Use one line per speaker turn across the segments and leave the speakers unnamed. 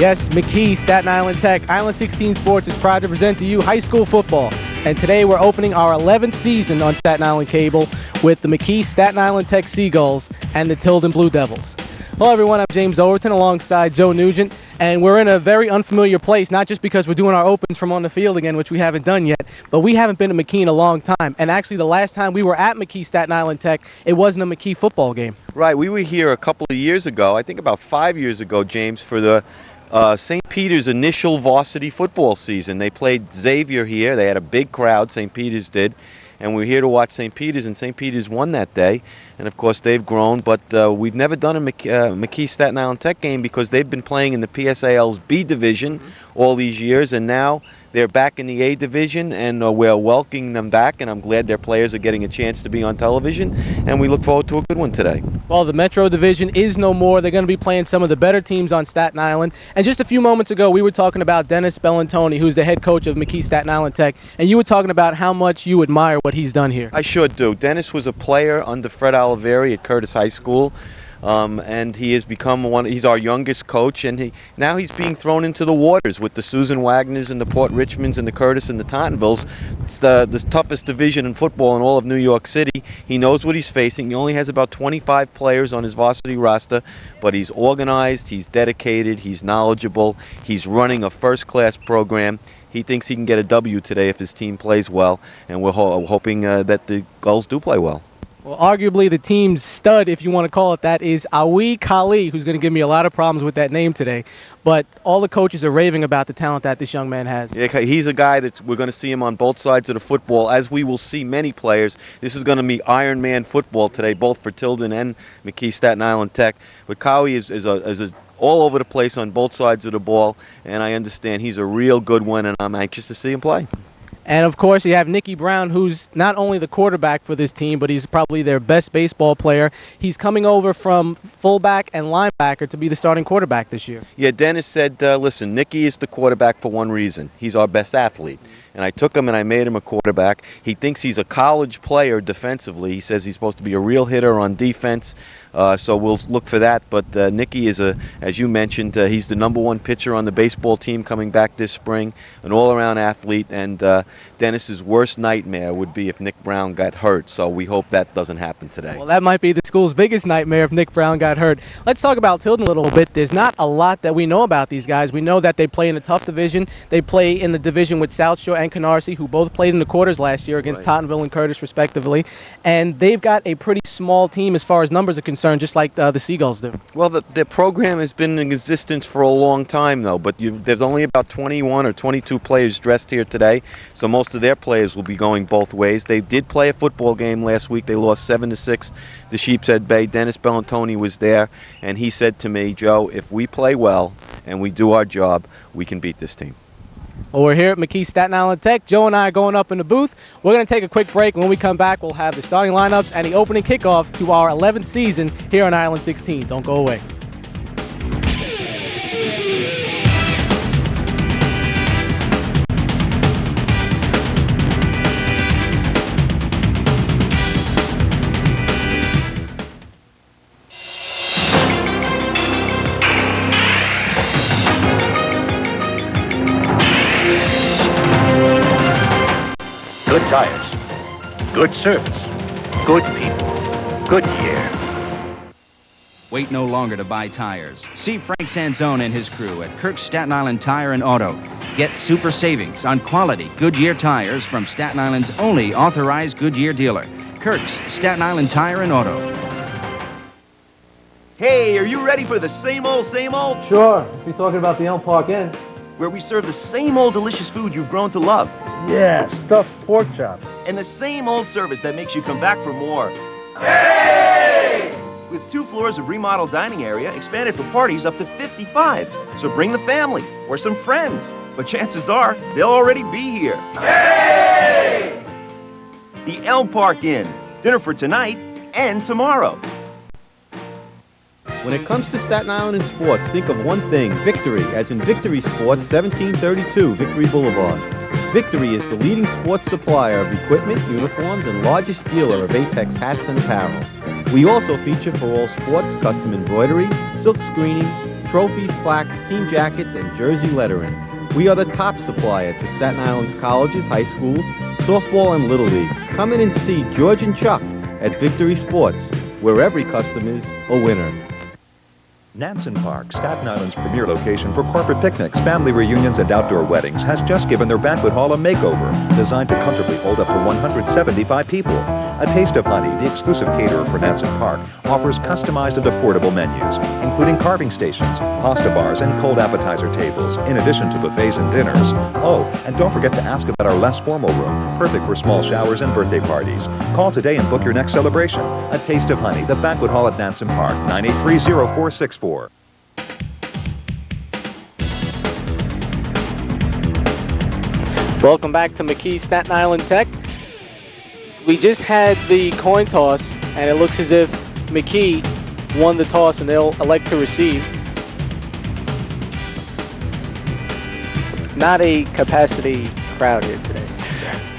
Yes, McKee Staten Island Tech, Island 16 Sports is proud to present to you high school football. And today we're opening our 11th season on Staten Island Cable with the McKee Staten Island Tech Seagulls and the Tilden Blue Devils. Hello everyone, I'm James Overton alongside Joe Nugent, and we're in a very unfamiliar place, not just because we're doing our opens from on the field again, which we haven't done yet, but we haven't been to McKee in a long time. And actually the last time we were at McKee Staten Island Tech, it wasn't a McKee football game.
Right, we were here a couple of years ago, I think about 5 years ago, James, for the St. Peter's initial varsity football season. They played Xavier here. They had a big crowd, St. Peter's did, and we were here to watch St. Peter's, and St. Peter's won that day. And of course they've grown, but we've never done a McKee Staten Island Tech game because they've been playing in the PSAL's B division all these years, and now they're back in the A division, and we're welcoming them back, and I'm glad their players are getting a chance to be on television, and we look forward to a good one today.
Well, the Metro division is no more. They're going to be playing some of the better teams on Staten Island. And just a few moments ago, we were talking about Dennis Bellantoni, who's the head coach of McKee Staten Island Tech, and you were talking about how much you admire what he's done here.
I sure do. Dennis was a player under Fred Oliveri at Curtis High School. And he has become he's our youngest coach, and now he's being thrown into the waters with the Susan Wagners and the Port Richmonds and the Curtis and the Tottenvilles. It's the toughest division in football in all of New York City. He knows what he's facing. He only has about 25 players on his varsity roster, but he's organized, he's dedicated, he's knowledgeable, he's running a first-class program. He thinks he can get a W today if his team plays well, and we're hoping that the Gulls do play well.
Well, arguably the team's stud, if you want to call it that, is Awi Kali, who's going to give me a lot of problems with that name today. But all the coaches are raving about the talent that this young man has.
Yeah, he's a guy that we're going to see him on both sides of the football, as we will see many players. This is going to be Iron Man football today, both for Tilden and McKee Staten Island Tech. But Kali is all over the place on both sides of the ball, and I understand he's a real good one, and I'm anxious to see him play.
And, of course, you have Nicky Brown, who's not only the quarterback for this team, but he's probably their best baseball player. He's coming over from fullback and linebacker to be the starting quarterback this year.
Yeah, Dennis said, listen, Nicky is the quarterback for one reason. He's our best athlete. And I took him and I made him a quarterback. He thinks he's a college player defensively. He says he's supposed to be a real hitter on defense. So we'll look for that. But Nicky is, as you mentioned, he's the #1 pitcher on the baseball team coming back this spring, an all-around athlete. And Dennis's worst nightmare would be if Nick Brown got hurt. So we hope that doesn't happen today.
Well, that might be the school's biggest nightmare if Nick Brown got hurt. Let's talk about Tilden a little bit. There's not a lot that we know about these guys. We know that they play in a tough division. They play in the division with South Shore and Canarsie, who both played in the quarters last year against Tottenville and Curtis, respectively. And they've got a pretty small team as far as numbers are concerned, just like the Seagulls do.
Well, the program has been in existence for a long time, though, but there's only about 21 or 22 players dressed here today, so most of their players will be going both ways. They did play a football game last week. They lost 7-6 to Sheepshead Bay. Dennis Bellantoni was there, and he said to me, Joe, if we play well and we do our job, we can beat this team.
Well, we're here at McKee Staten Island Tech. Joe and I are going up in the booth. We're going to take a quick break. When we come back, we'll have the starting lineups and the opening kickoff to our 11th season here on Island 16. Don't go away.
Good tires, good service, good people, good year.
Wait no longer to buy tires. See Frank Sanzone and his crew at Kirk's Staten Island Tire and Auto. Get super savings on quality Goodyear tires from Staten Island's only authorized Goodyear dealer, Kirk's Staten Island Tire and Auto.
Hey, are you ready for the same old, same old?
Sure, if you're talking about the Elm Park Inn.
Where we serve the same old delicious food you've grown to love.
Yeah, stuffed pork chops.
And the same old service that makes you come back for more. Hey! With 2 floors of remodeled dining area, expanded for parties up to 55. So bring the family or some friends. But chances are, they'll already be here. Hey! The Elm Park Inn. Dinner for tonight and tomorrow.
When it comes to Staten Island and sports, think of one thing, victory, as in Victory Sports, 1732 Victory Boulevard. Victory is the leading sports supplier of equipment, uniforms, and largest dealer of Apex hats and apparel. We also feature for all sports, custom embroidery, silk screening, trophies, plaques, team jackets, and jersey lettering. We are the top supplier to Staten Island's colleges, high schools, softball, and little leagues. Come in and see George and Chuck at Victory Sports, where every customer is a winner.
Nansen Park, Staten Island's premier location for corporate picnics, family reunions, and outdoor weddings, has just given their banquet hall a makeover, designed to comfortably hold up to 175 people. A Taste of Honey, the exclusive caterer for Nansen Park, offers customized and affordable menus, including carving stations, pasta bars, and cold appetizer tables, in addition to buffets and dinners. Oh, and don't forget to ask about our less formal room, perfect for small showers and birthday parties. Call today and book your next celebration. A Taste of Honey, the banquet hall at Nansen Park, 983-0464.
Welcome back to McKee Staten Island Tech. We just had the coin toss, and it looks as if McKee won the toss, and they'll elect to receive. Not a capacity crowd here today.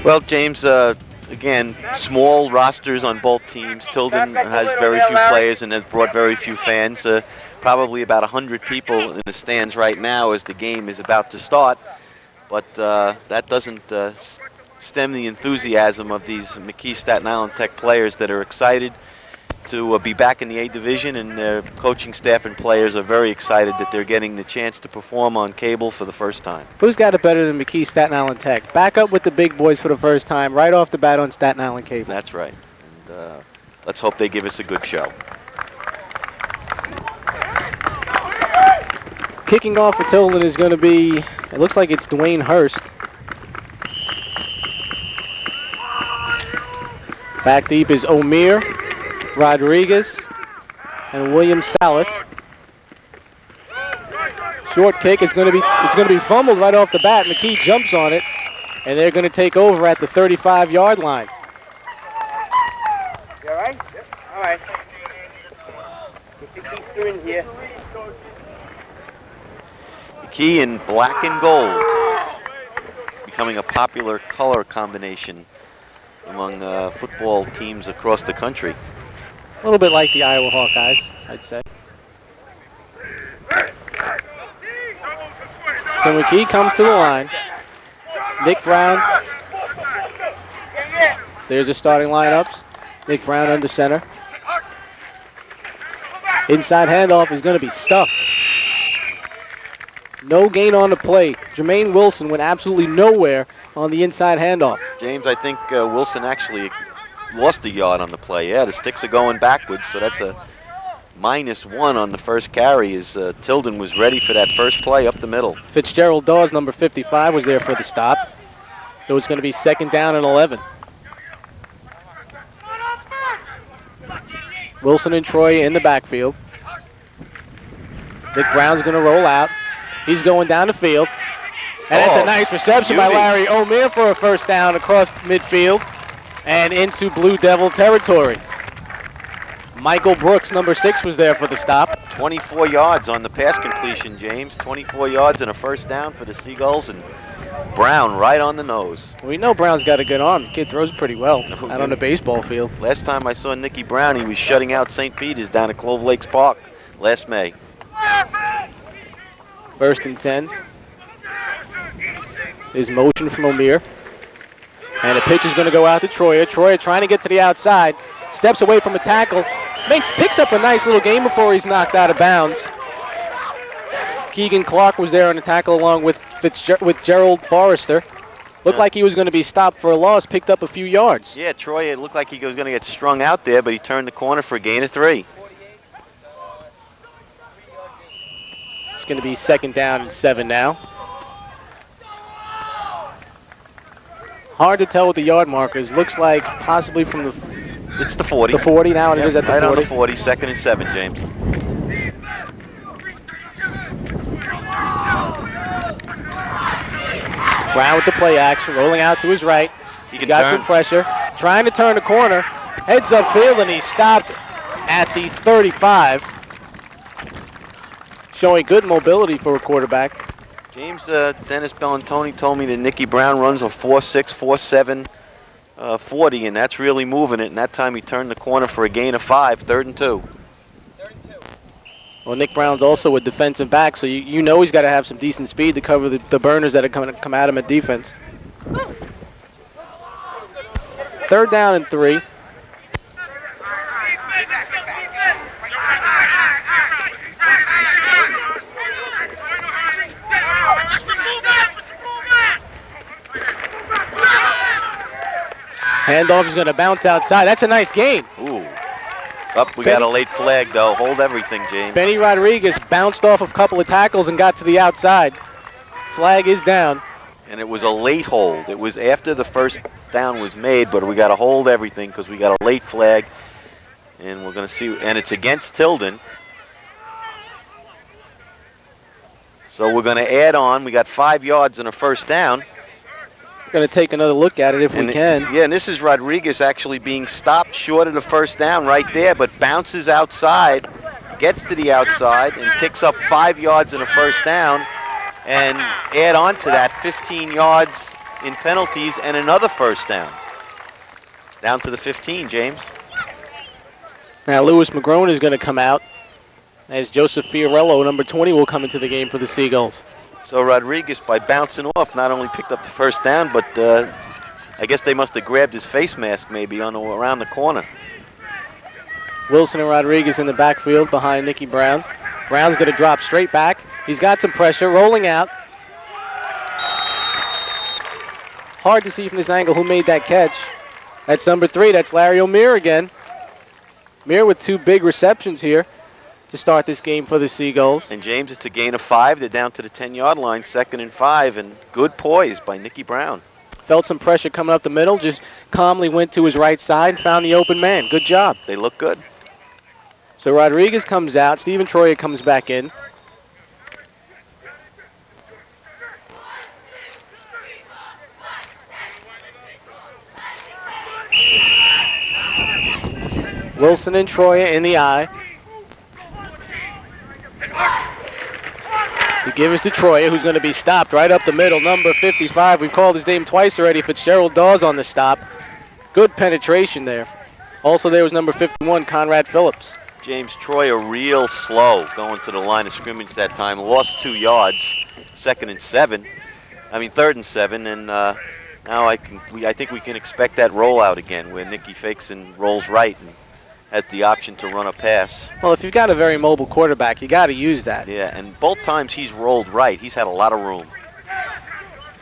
Well, James, again, small rosters on both teams. Tilden has very few players and has brought very few fans. Probably about 100 people in the stands right now as the game is about to start. But that doesn't stem the enthusiasm of these McKee Staten Island Tech players that are excited to be back in the A Division, and their coaching staff and players are very excited that they're getting the chance to perform on cable for the first time.
Who's got it better than McKee Staten Island Tech? Back up with the big boys for the first time, right off the bat on Staten Island Cable.
That's right. And let's hope they give us a good show.
Kicking off for Tilden is going to be, it looks like it's Dwayne Hurst. Back deep is Omir, Rodriguez, and William Salas. Short kick is going to be fumbled right off the bat. McKee jumps on it, and they're going to take over at the 35-yard line.
You all right? Yep. All right. Get your keys through in here.
McKee in black and gold, becoming a popular color combination among football teams across the country.
A little bit like the Iowa Hawkeyes, I'd say. So McKee comes to the line. Nick Brown. There's the starting lineups. Nick Brown under center. Inside handoff is going to be stuffed. No gain on the play. Jermaine Wilson went absolutely nowhere on the inside handoff.
James, I think Wilson actually lost a yard on the play. Yeah, the sticks are going backwards, so that's a -1 on the first carry as Tilden was ready for that first play up the middle.
Fitzgerald Dawes, number 55, was there for the stop. So it's going to be 2nd down and 11. Wilson and Troy in the backfield. Nick Brown's going to roll out. He's going down the field. And that's a nice reception by Larry Omir for a first down across midfield and into Blue Devil territory. Michael Brooks, number 6, was there for the stop.
24 yards on the pass completion, James. 24 yards and a first down for the Seagulls, and Brown right on the nose.
We know Brown's got a good arm. The kid throws pretty well out on the baseball field.
Last time I saw Nicky Brown, he was shutting out St. Peter's down at Clove Lakes Park last May.
1st and 10. Is motion from Omir. And the pitch is going to go out to Troyer. Troyer trying to get to the outside. Steps away from a tackle. Picks up a nice little game before he's knocked out of bounds. Keegan Clark was there on the tackle along with Gerald Forrester. Looked like he was going to be stopped for a loss, picked up a few yards.
Yeah, Troy, it looked like he was going to get strung out there, but he turned the corner for a gain of 3.
It's going to be 2nd down and 7 now. Hard to tell with the yard markers. Looks like possibly from the...
It's the 40.
The 40 now, and it is at the 40.
Right on the 40, 2nd and 7, James.
Brown with the play action, rolling out to his right. He got some pressure, trying to turn the corner. Heads upfield, and he's stopped at the 35. Showing good mobility for a quarterback.
James, Dennis Bellantoni told me that Nicky Brown runs a 4.6, 4.7 40, and that's really moving it. And that time he turned the corner for a gain of 5, 3rd and 2.
Well, Nick Brown's also a defensive back, so you know he's got to have some decent speed to cover the burners that are going to come at him at defense. 3rd down and 3. Handoff is going to bounce outside. That's a nice gain.
Ooh. Up, we got a late flag, though. Hold everything, James.
Benny Rodriguez bounced off a couple of tackles and got to the outside. Flag is down.
And it was a late hold. It was after the first down was made, but we got to hold everything because we got a late flag. And we're going to see, and it's against Tilden. So we're going to add on. We got 5 yards and a first down.
Going to take another look at it if we can.
Yeah, and this is Rodriguez actually being stopped short of the first down right there, but bounces outside, gets to the outside, and picks up 5 yards and a first down. And add on to that 15 yards in penalties and another first down. Down to the 15, James.
Now Lewis McGrone is going to come out as Joseph Fiorello, number 20, will come into the game for the Seagulls.
So Rodriguez, by bouncing off, not only picked up the first down, but I guess they must have grabbed his face mask maybe around the corner.
Wilson and Rodriguez in the backfield behind Nicky Brown. Brown's going to drop straight back. He's got some pressure, rolling out. Hard to see from this angle who made that catch. That's number 3. That's Larry O'Meara again. Meir with 2 big receptions here to start this game for the Seagulls.
And James, it's a gain of 5. They're down to the 10-yard line, 2nd and 5, and good poise by Nicky Brown.
Felt some pressure coming up the middle, just calmly went to his right side, found the open man. Good job.
They look good.
So Rodriguez comes out, Stephen Troyer comes back in. Wilson and Troyer in the eye. He gives to Troyer, who's going to be stopped right up the middle. Number 55, we've called his name twice already. Fitzgerald Dawes on the stop. Good penetration there. Also there was number 51, Conrad Phillips.
James Troyer real slow going to the line of scrimmage that time. Lost 2 yards, 3rd and 7, and now I think we can expect that rollout again where Nicky fakes and rolls right and has the option to run a pass.
Well, if you've got a very mobile quarterback, you got to use that.
Yeah, and both times he's rolled right, he's had a lot of room.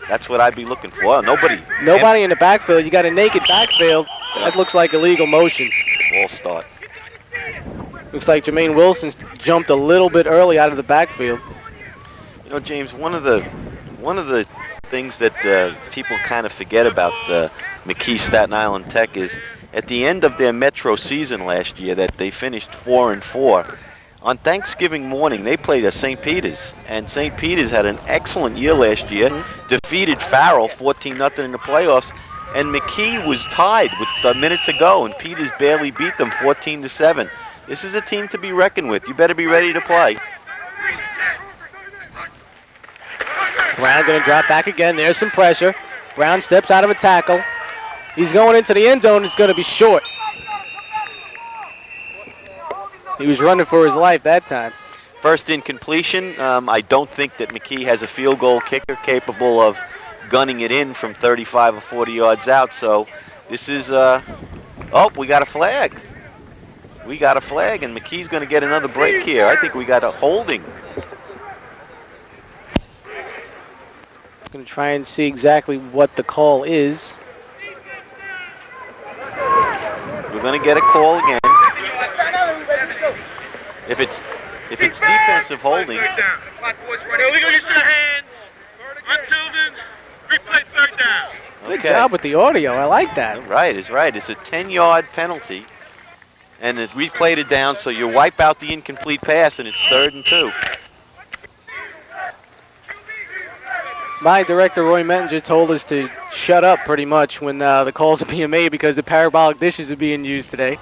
That's what I'd be looking for. Well, nobody
in the backfield. You got a naked backfield. That looks like illegal motion.
False start.
Looks like Jermaine Wilson jumped a little bit early out of the backfield.
You know, James, one of the things that people kind of forget about McKee Staten Island Tech is at the end of their Metro season last year that they finished 4-4. On Thanksgiving morning, they played at St. Peter's, and St. Peter's had an excellent year last year, defeated Farrell 14-0 in the playoffs, and McKee was tied with minutes to go, and Peters barely beat them 14-7. This is a team to be reckoned with. You better be ready to play.
Brown going to drop back again. There's some pressure. Brown steps out of a tackle. He's going into the end zone. It's going to be short. He was running for his life that time.
First incompletion. I don't think that McKee has a field goal kicker capable of gunning it in from 35 or 40 yards out. So this is, we got a flag. We got a flag, and McKee's going to get another break here. I think we got a holding.
Going to try and see exactly what the call is.
We're going to get a call again. If it's defensive holding.
Good job with the audio. I like that.
Right, is right. It's a 10-yard penalty, and it replayed it down, so you wipe out the incomplete pass, and it's 3rd and 2.
My director, Roy Mettinger, told us to shut up pretty much when the calls are being made because the parabolic dishes are being used today.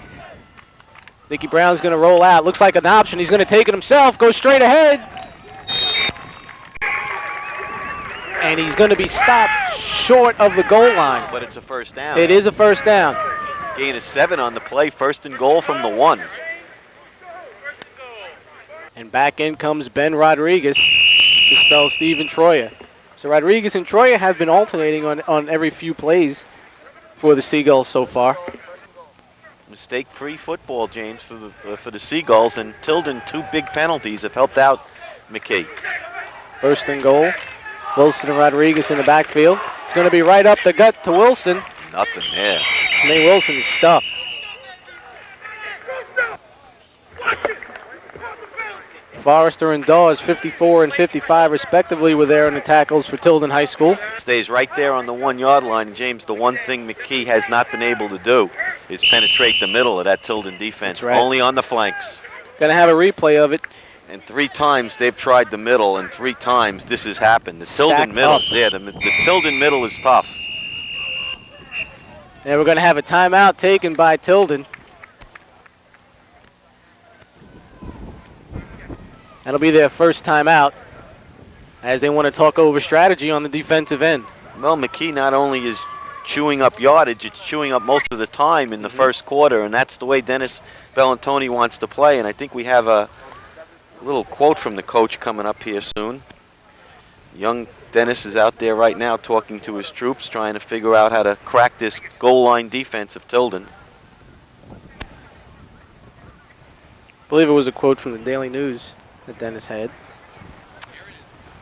Nicky Brown's going to roll out. Looks like an option. He's going to take it himself, go straight ahead. And he's going to be stopped short of the goal line.
But it's a first down.
It is a first down.
Gain of 7 on the play. 1st and goal from the 1.
And back in comes Ben Rodriguez to spell Steven Troya. So Rodriguez and Troya have been alternating on every few plays for the Seagulls so far.
Mistake-free football, James, for the Seagulls, and Tilden, 2 big penalties have helped out McKee.
First and goal. Wilson and Rodriguez in the backfield. It's going to be right up the gut to Wilson.
Nothing there.
Nate Wilson is stuffed. Forrester and Dawes, 54 and 55 respectively, were there in the tackles for Tilden High School.
Stays right there on the 1-yard line. And James, the one thing McKee has not been able to do is penetrate the middle of that Tilden defense.
That's right.
Only on the flanks.
Going to have a replay of it.
And 3 times they've tried the middle, and 3 times this has happened. The Tilden middle,
up.
yeah, the Tilden middle is tough.
And we're going to have a timeout taken by Tilden. That'll be their first timeout as they want to talk over strategy on the defensive end.
Well, McKee not only is chewing up yardage, it's chewing up most of the time in the first quarter, and that's the way Dennis Bellantoni wants to play. And I think we have a little quote from the coach coming up here soon. Young Dennis is out there right now talking to his troops, trying to figure out how to crack this goal line defense of Tilden.
I believe it was a quote from the Daily News that Dennis had.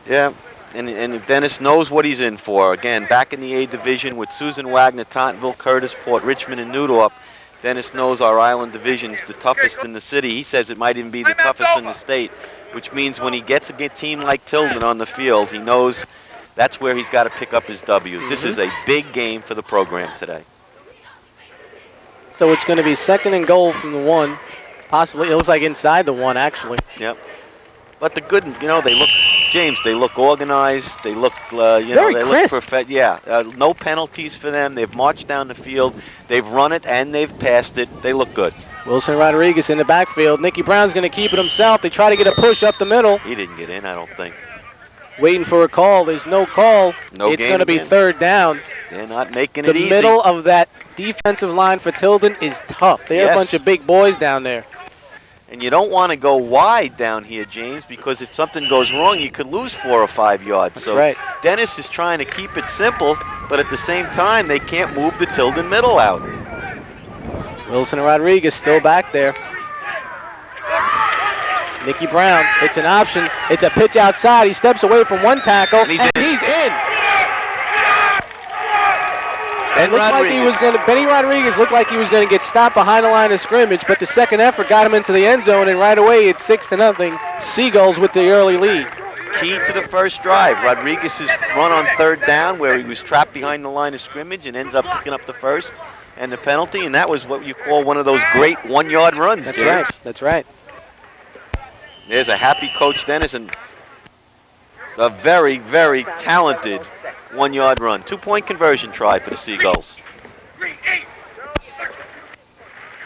Yeah, and Dennis knows what he's in for. Again, back in the A division with Susan Wagner, Tottenville, Curtis, Port Richmond, and Newdorp. Dennis knows our island division's the toughest in the city. He says it might even be the toughest in the state, which means when he gets a team like Tilden on the field, he knows that's where he's got to pick up his W's. This is a big game for the program today.
So it's going to be 2nd and goal from the 1. Possibly, it looks like inside the 1, actually.
Yep. But the good, they look, James, they look organized. They look,
Very
they
crisp.
look perfect. Yeah, no penalties for them. They've marched down the field. They've run it and they've passed it. They look good.
Wilson Rodriguez in the backfield. Nicky Brown's going to keep it himself. They try to get a push up the middle.
He didn't get in, I don't think.
Waiting for a call. There's no call.
No
it's
gain
going to be
again.
3rd down.
They're not making
The
it easy.
middle of that defensive line for Tilden is tough. They're
Yes.
a bunch of big boys down there.
And you don't want to go wide down here, James, because if something goes wrong, you could lose 4 or 5 yards.
That's
so
right.
Dennis is trying to keep it simple, but at the same time, they can't move the Tilden middle out.
Wilson Rodriguez still back there. Nicky Brown, it's an option. It's a pitch outside. He steps away from one tackle, and he's in. Benny Rodriguez looked like he was going to get stopped behind the line of scrimmage, but the second effort got him into the end zone, and right away it's 6-0. Seagulls with the early lead.
Key to the first drive. Rodriguez's run on 3rd down where he was trapped behind the line of scrimmage and ended up picking up the first and the penalty, and that was what you call one of those great 1-yard runs.
That's
James.
right. That's right.
There's a happy Coach Dennis and a very, very talented 1-yard run. 2-point conversion try for the Seagulls.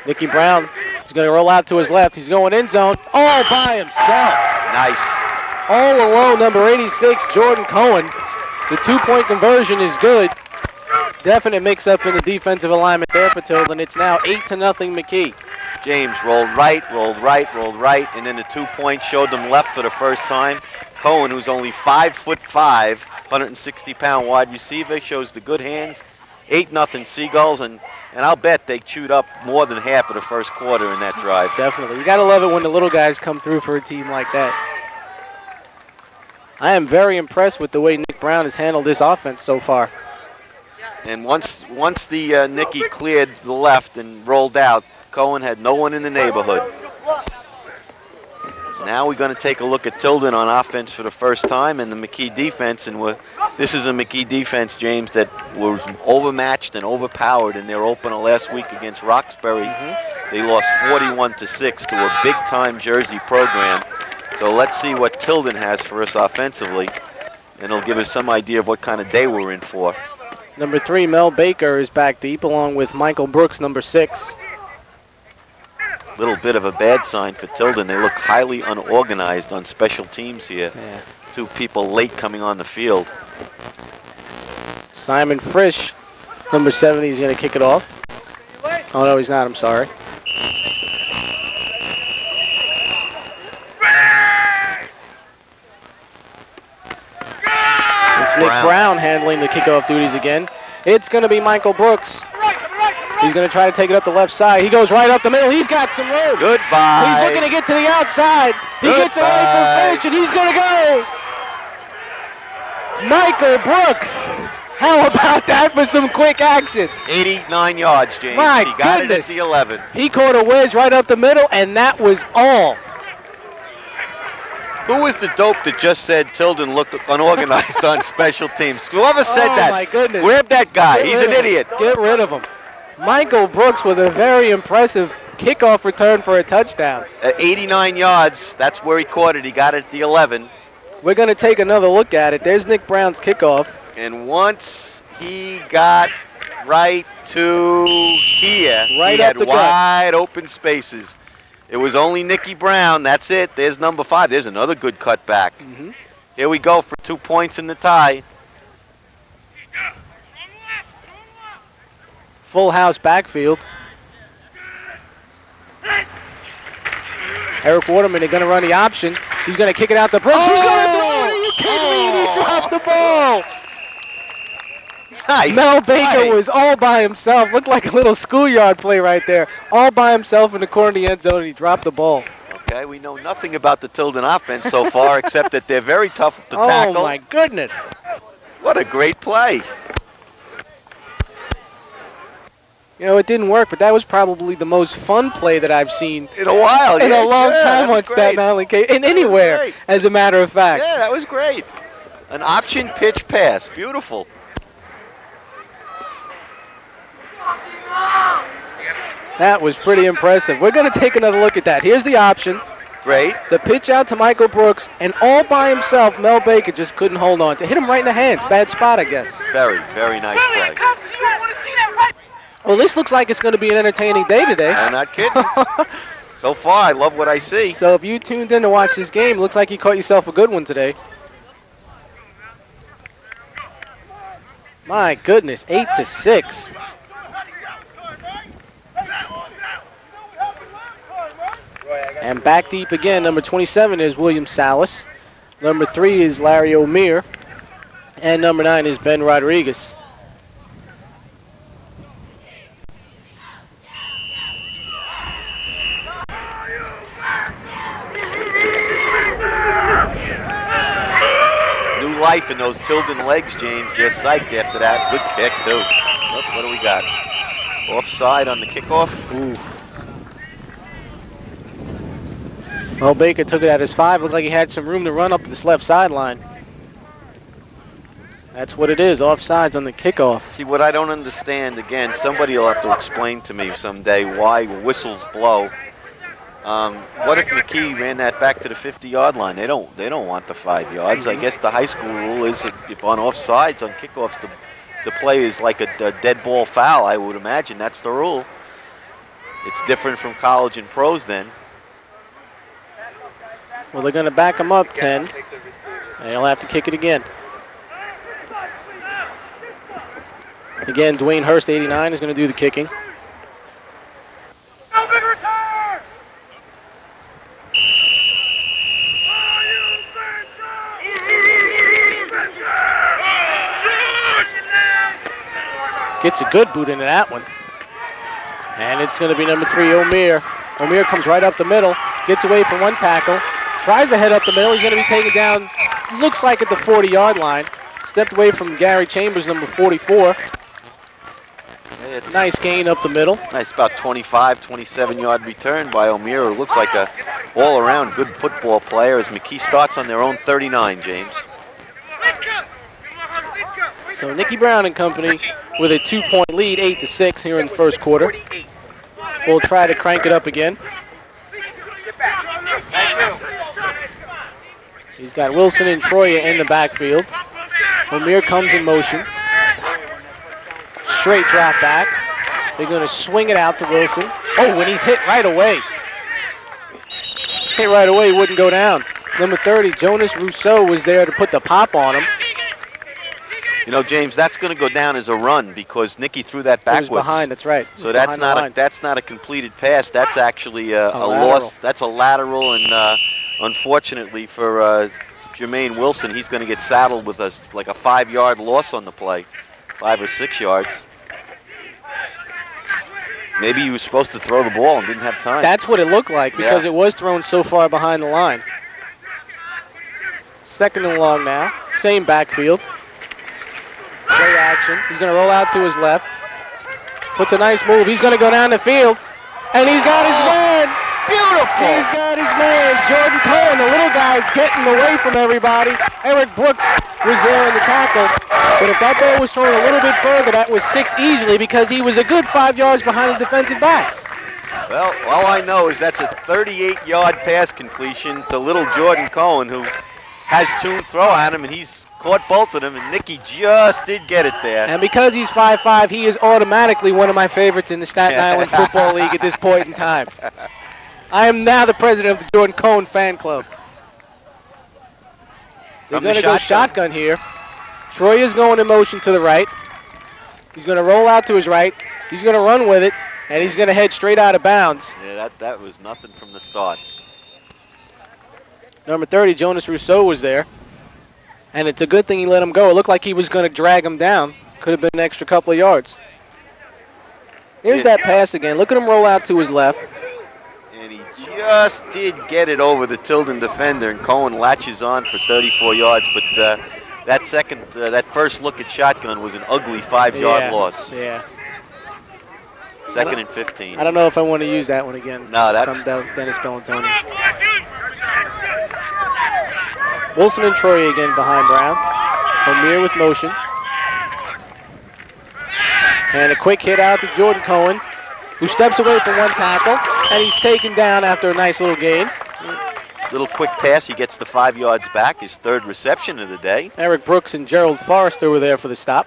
Nicky Brown is going to roll out to his left. He's going end zone all by himself.
Nice.
All alone, number 86, Jordan Cohen. The 2-point conversion is good. Definite mix-up in the defensive alignment there for Tilden. It's now 8-0 McKee.
James rolled right, and then the 2-point showed them left for the first time. Cohen, who's only 5'5", 160-pound wide receiver, shows the good hands. 8-0 Seagulls, and I'll bet they chewed up more than half of the first quarter in that drive.
Definitely. You got to love it when the little guys come through for a team like that. I am very impressed with the way Nick Brown has handled this offense so far.
And once the Nicky cleared the left and rolled out, Cohen had no one in the neighborhood. Now we're going to take a look at Tilden on offense for the first time and the McKee defense. And this is a McKee defense, James, that was overmatched and overpowered in their opener last week against Roxbury. They lost 41-6 to a big-time Jersey program. So let's see what Tilden has for us offensively, and it'll give us some idea of what kind of day we're in for.
Number 3, Mel Baker, is back deep, along with Michael Brooks, number 6.
Little bit of a bad sign for Tilden. They look highly unorganized on special teams here.
Yeah.
2 people late coming on the field.
Simon Frisch, number 70, is going to kick it off. Oh, no, he's not. I'm sorry. It's Nick Brown handling the kickoff duties again. It's going to be Michael Brooks. He's going to try to take it up the left side. He goes right up the middle. He's got some room.
Goodbye.
He's looking to get to the outside. He gets away from Fish, and he's going to go. Michael Brooks. How about that for some quick action?
89 yards, James.
My
he got
goodness.
it at the 11.
He caught a wedge right up the middle, and that was all.
Who was the dope that just said Tilden looked unorganized on special teams? Whoever said that,
my goodness.
grab that guy.
Get
He's
rid
an
of him.
idiot.
Get rid of him. Michael Brooks with a very impressive kickoff return for a touchdown.
At 89 yards, that's where he caught it. He got it at the 11.
We're going to take another look at it. There's Nick Brown's kickoff.
And once he got right to here,
Right
he
up
had
the gut.
wide open spaces. It was only Nicky Brown. That's it. There's number 5. There's another good cutback. Here we go for 2 points in the tie.
Full house backfield. Eric Waterman, they're going to run the option. He's going to kick it out to Brooks. He's going to throw it. Are you kidding me? And he dropped the ball.
Nice
Mel Baker
play.
was all by himself. Looked like a little schoolyard play right there. All by himself in the corner of the end zone, and he dropped the ball.
Okay, we know nothing about the Tilden offense so far except that they're very tough to tackle.
Oh, my goodness.
What a great play.
You know, it didn't work, but that was probably the most fun play that I've seen
In a while,
in
yeah,
a long
sure,
time
that was
on Staten
great.
Island Cable, and
That was
anywhere,
great.
as a matter of fact.
Yeah, that was great. An option pitch pass. Beautiful.
That was pretty impressive. We're going to take another look at that. Here's the option.
Great.
The pitch out to Michael Brooks, and all by himself, Mel Baker just couldn't hold on to. Hit him right in the hands. Bad spot, I guess.
Very, very nice play.
Well, this looks like it's going to be an entertaining day today.
I'm not kidding. So far, I love what I see.
So if you tuned in to watch this game, looks like you caught yourself a good one today. My goodness, 8-6. And back deep again, number 27 is William Salas. Number 3 is Larry O'Meara. And number 9 is Ben Rodriguez.
New life in those Tilden legs, James. They're psyched after that. Good kick, too. Oh, what do we got? Offside on the kickoff.
Ooh. Well, Baker took it at his 5. Looked like he had some room to run up this left sideline. That's what it is, offsides on the kickoff.
See, what I don't understand, again, somebody will have to explain to me someday why whistles blow. What if McKee ran that back to the 50-yard line? They don't want the 5 yards. I guess the high school rule is that if on offsides, on kickoffs, the play is like a dead ball foul, I would imagine. That's the rule. It's different from college and pros then.
Well, they're going to back him up 10, and he'll have to kick it again. Again, Dwayne Hurst, 89, is going to do the kicking. Gets a good boot into that one. And it's going to be number 3, O'Meara. O'Meara comes right up the middle, gets away from one tackle, tries to head up the middle. He's going to be taken down, looks like at the 40-yard line. Stepped away from Gary Chambers, number 44.
It's
Nice gain up the middle.
nice, about 25, 27-yard return by O'Meara. Looks like a all-around good football player as McKee starts on their own 39, James.
So Nicky Brown and company with a 2-point lead, 8-6 here in the first quarter. We'll try to crank it up again. He's got Wilson and Troya in the backfield. O'Meara comes in motion. Straight drop back. They're going to swing it out to Wilson. Oh, and he's hit right away. Hit right away, wouldn't go down. Number 30, Jonas Rousseau, was there to put the pop on him.
You know, James, that's going to go down as a run because Nicky threw that
He
backwards.
was behind, that's right. He
So
was
that's
behind the line.
not a completed pass. That's actually a
lateral.
loss. That's a lateral, and unfortunately for Jermaine Wilson, he's going to get saddled with like a 5-yard loss on the play, 5 or 6 yards. Maybe he was supposed to throw the ball and didn't have time.
That's what it looked like because it was thrown so far behind the line. 2nd and long now. Same backfield. Play action. He's going to roll out to his left. Puts a nice move. He's going to go down the field. And he's got his man.
Beautiful.
He's got his man. Jordan Cohen, the little guy's getting away from everybody. Eric Brooks was there in the tackle. But if that ball was thrown a little bit further, that was 6 easily because he was a good 5 yards behind the defensive backs.
Well, all I know is that's a 38-yard pass completion to little Jordan Cohen, who has Toon throw at him, and he's caught both of them, and Nicky just did get it there.
And because he's 5'5", he is automatically one of my favorites in the Staten Island Football League at this point in time. I am now the president of the Jordan Cohen fan club. They're going to go shotgun here. Troy is going in motion to the right. He's going to roll out to his right. He's going to run with it, and he's going to head straight out of bounds.
Yeah, that was nothing from the start.
Number 30, Jonas Rousseau, was there. And it's a good thing he let him go. It looked like he was going to drag him down. Could have been an extra couple of yards. Here's that pass again. Look at him roll out to his left.
And he just did get it over the Tilden defender, and Cohen latches on for 34 yards. But that first look at shotgun was an ugly 5-yard loss.
Yeah.
2nd and 15.
I don't know if I want to use that one again.
No, that's...
Comes down Dennis Bellantoni. Wilson and Troy again behind Brown. O'Meara with motion. And a quick hit out to Jordan Cohen, who steps away from one tackle, and he's taken down after a nice little gain.
Little quick pass, he gets the 5 yards back, his 3rd reception of the day.
Eric Brooks and Gerald Forrester were there for the stop.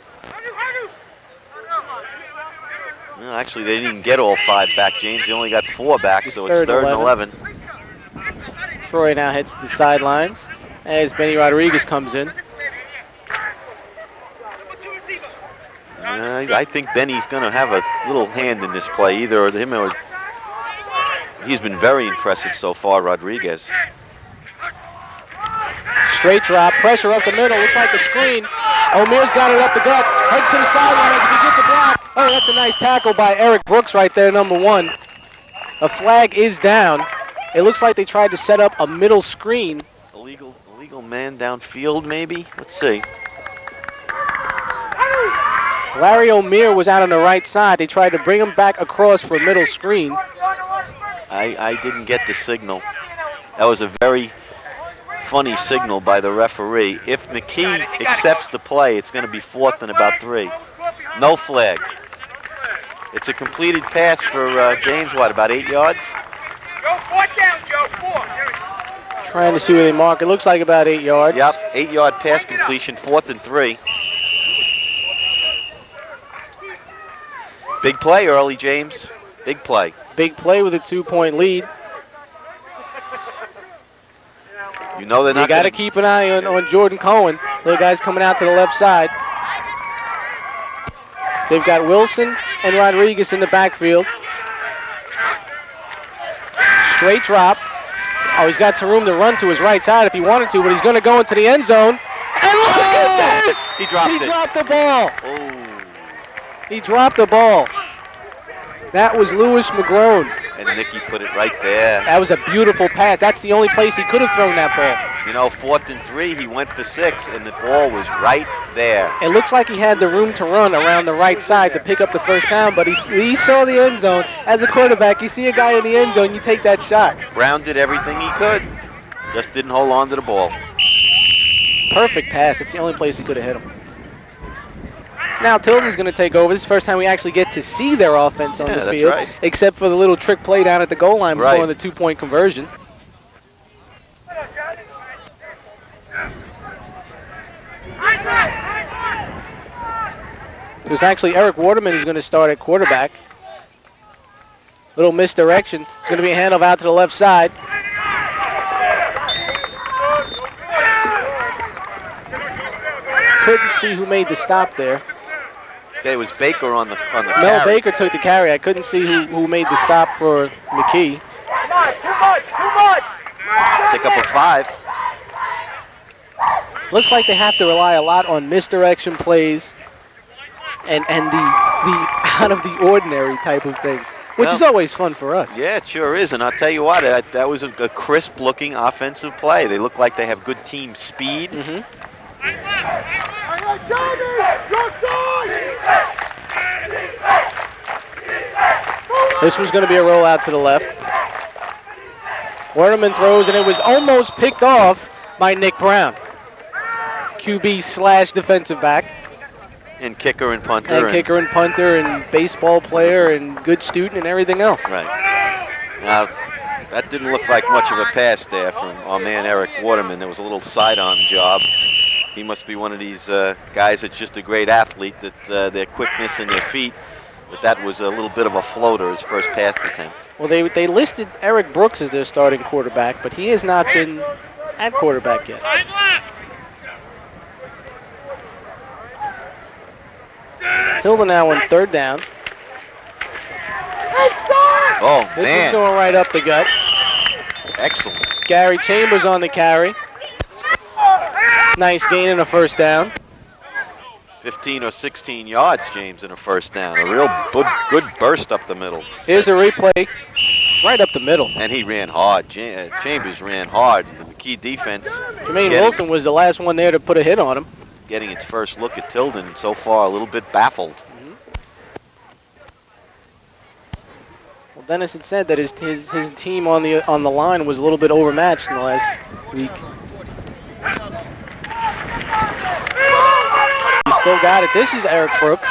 Well, actually, they didn't get all 5 back, James. They only got 4 back, so it's 3rd and 11.
Troy now heads to the sidelines as Benny Rodriguez comes in.
I think Benny's going to have a little hand in this play, either him or... He's been very impressive so far, Rodriguez.
Straight drop, pressure up the middle, looks like a screen. O'Meara's got it up the gut, heads to the sidelines if he gets a block. Oh, that's a nice tackle by Eric Brooks right there, number 1. A flag is down. It looks like they tried to set up a middle screen.
Illegal man downfield, maybe? Let's see.
Larry O'Meara was out on the right side. They tried to bring him back across for a middle screen.
I didn't get the signal. That was a very funny signal by the referee. If McKee accepts the play, it's going to be 4th and about 3. No flag. It's a completed pass for James, about 8 yards?
Joe, 4 down, Joe, 4.
Trying to see where they mark. It looks like about 8 yards.
Yep, 8-yard pass completion, 4th and 3. Big play early, James. Big play.
Big play with a 2-point lead.
You know they're not.
You got to keep an eye on Jordan Cohen. Little guy's coming out to the left side. They've got Wilson and Rodriguez in the backfield. Straight drop. Oh, he's got some room to run to his right side if he wanted to, but he's going to go into the end zone. And look at this!
He dropped it.
He dropped the ball.
Oh.
He dropped the ball. That was Lewis McGrone.
And Nicky put it right there.
That was a beautiful pass. That's the only place he could have thrown that ball.
You know, 4th and 3, he went for 6, and the ball was right there.
It looks like he had the room to run around the right side to pick up the first down, but he saw the end zone. As a quarterback, you see a guy in the end zone, you take that shot.
Brown did everything he could. Just didn't hold on to the ball.
Perfect pass. It's the only place he could have hit him. Now Tilden's going to take over. This is the first time we actually get to see their offense on the field,
right.
Except for the little trick play down at the goal line before the 2-point conversion. It was actually Eric Waterman who's going to start at quarterback. Little misdirection. It's going to be a handoff out to the left side. Couldn't see who made the stop there.
It was Baker on the carry.
Mel Baker took the carry. I couldn't see who made the stop for McKee.
Pick up a 5.
Looks like they have to rely a lot on misdirection plays and the out of the ordinary type of thing, which is always fun for us.
Yeah, it sure is. And I'll tell you what, that was a crisp-looking offensive play. They look like they have good team speed.
This one's going to be a rollout to the left. Waterman throws, and it was almost picked off by Nick Brown. QB / defensive back.
And kicker and punter.
And kicker and punter and baseball player and good student and everything else.
Right. Now, that didn't look like much of a pass there from our man Eric Waterman. There was a little sidearm job. He must be one of these guys that's just a great athlete, that their quickness and their feet. But that was a little bit of a floater, his first pass attempt.
Well, they listed Eric Brooks as their starting quarterback, but he has not been at quarterback yet. Tilden now on 3rd down.
Oh,
This
man.
is going right up the gut.
Excellent.
Gary Chambers on the carry. Nice gain in a 1st down.
15 or 16 yards, James, in a 1st down. A real good burst up the middle.
Here's a replay. Right up the middle.
And he ran hard. Chambers ran hard. The McKee defense
Jermaine Wilson was the last one there to put a hit on him.
getting its first look at Tilden. So far, a little bit baffled.
Well, Dennis had said that his team on the line was a little bit overmatched in the last week. He still got it. This is Eric Brooks.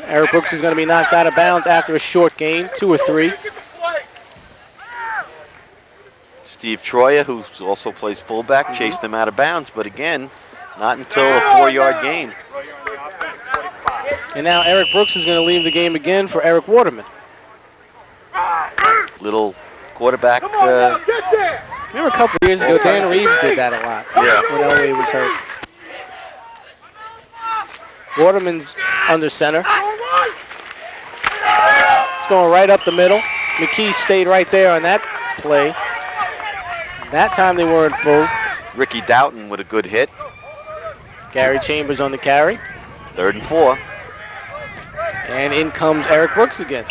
Eric Brooks is going to be knocked out of bounds after a short gain, 2 or 3.
Steve Troyer, who also plays fullback, chased him out of bounds, but again, not until a 4-yard gain.
And now Eric Brooks is going to leave the game again for Eric Waterman.
Little quarterback.
Remember a couple of years ago, Dan Reeves did that a lot.
Yeah.
When Elway was hurt. Waterman's under center. It's going right up the middle. McKee stayed right there on that play. That time they weren't full.
Ricky Doughton with a good hit.
Gary Chambers on the carry.
3rd and 4.
And in comes Eric Brooks again.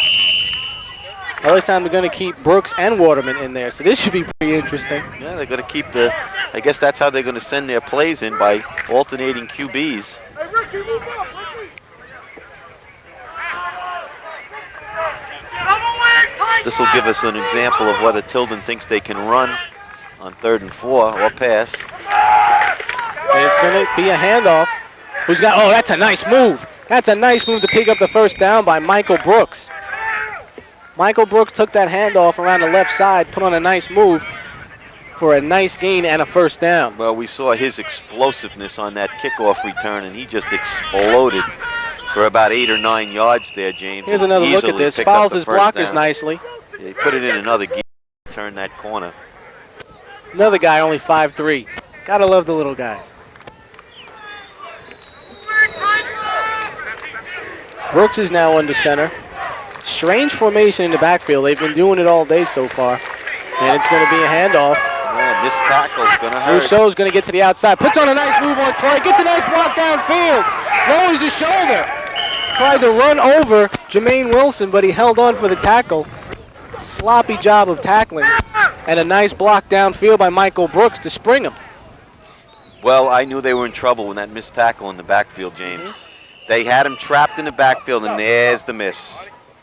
Now this time they're going to keep Brooks and Waterman in there, so this should be pretty interesting.
Yeah, they're going to keep I guess that's how they're going to send their plays in, by alternating QBs. This will give us an example of whether Tilden thinks they can run on 3rd and 4 or pass.
And it's going to be a handoff. Oh, that's a nice move. That's a nice move to pick up the 1st down by Michael Brooks. Michael Brooks took that handoff around the left side, put on a nice move for a nice gain and a 1st down.
Well, we saw his explosiveness on that kickoff return, and he just exploded for about 8 or 9 yards there, James.
Here's another look at this. Fouls his blockers nicely.
Yeah, he put it in another gear, turn that corner.
Another guy, only 5'3". Gotta love the little guys. Brooks is now under center. Strange formation in the backfield. They've been doing it all day so far. And it's going to be a handoff.
Yeah, missed tackle's going to hurt.
Rousseau's going to get to the outside. Puts on a nice move on Troy. Gets a nice block downfield. Lowers the shoulder. Tried to run over Jermaine Wilson, but he held on for the tackle. Sloppy job of tackling. And a nice block downfield by Michael Brooks to spring him.
Well, I knew they were in trouble when that missed tackle in the backfield, James. They had him trapped in the backfield, and there's the miss.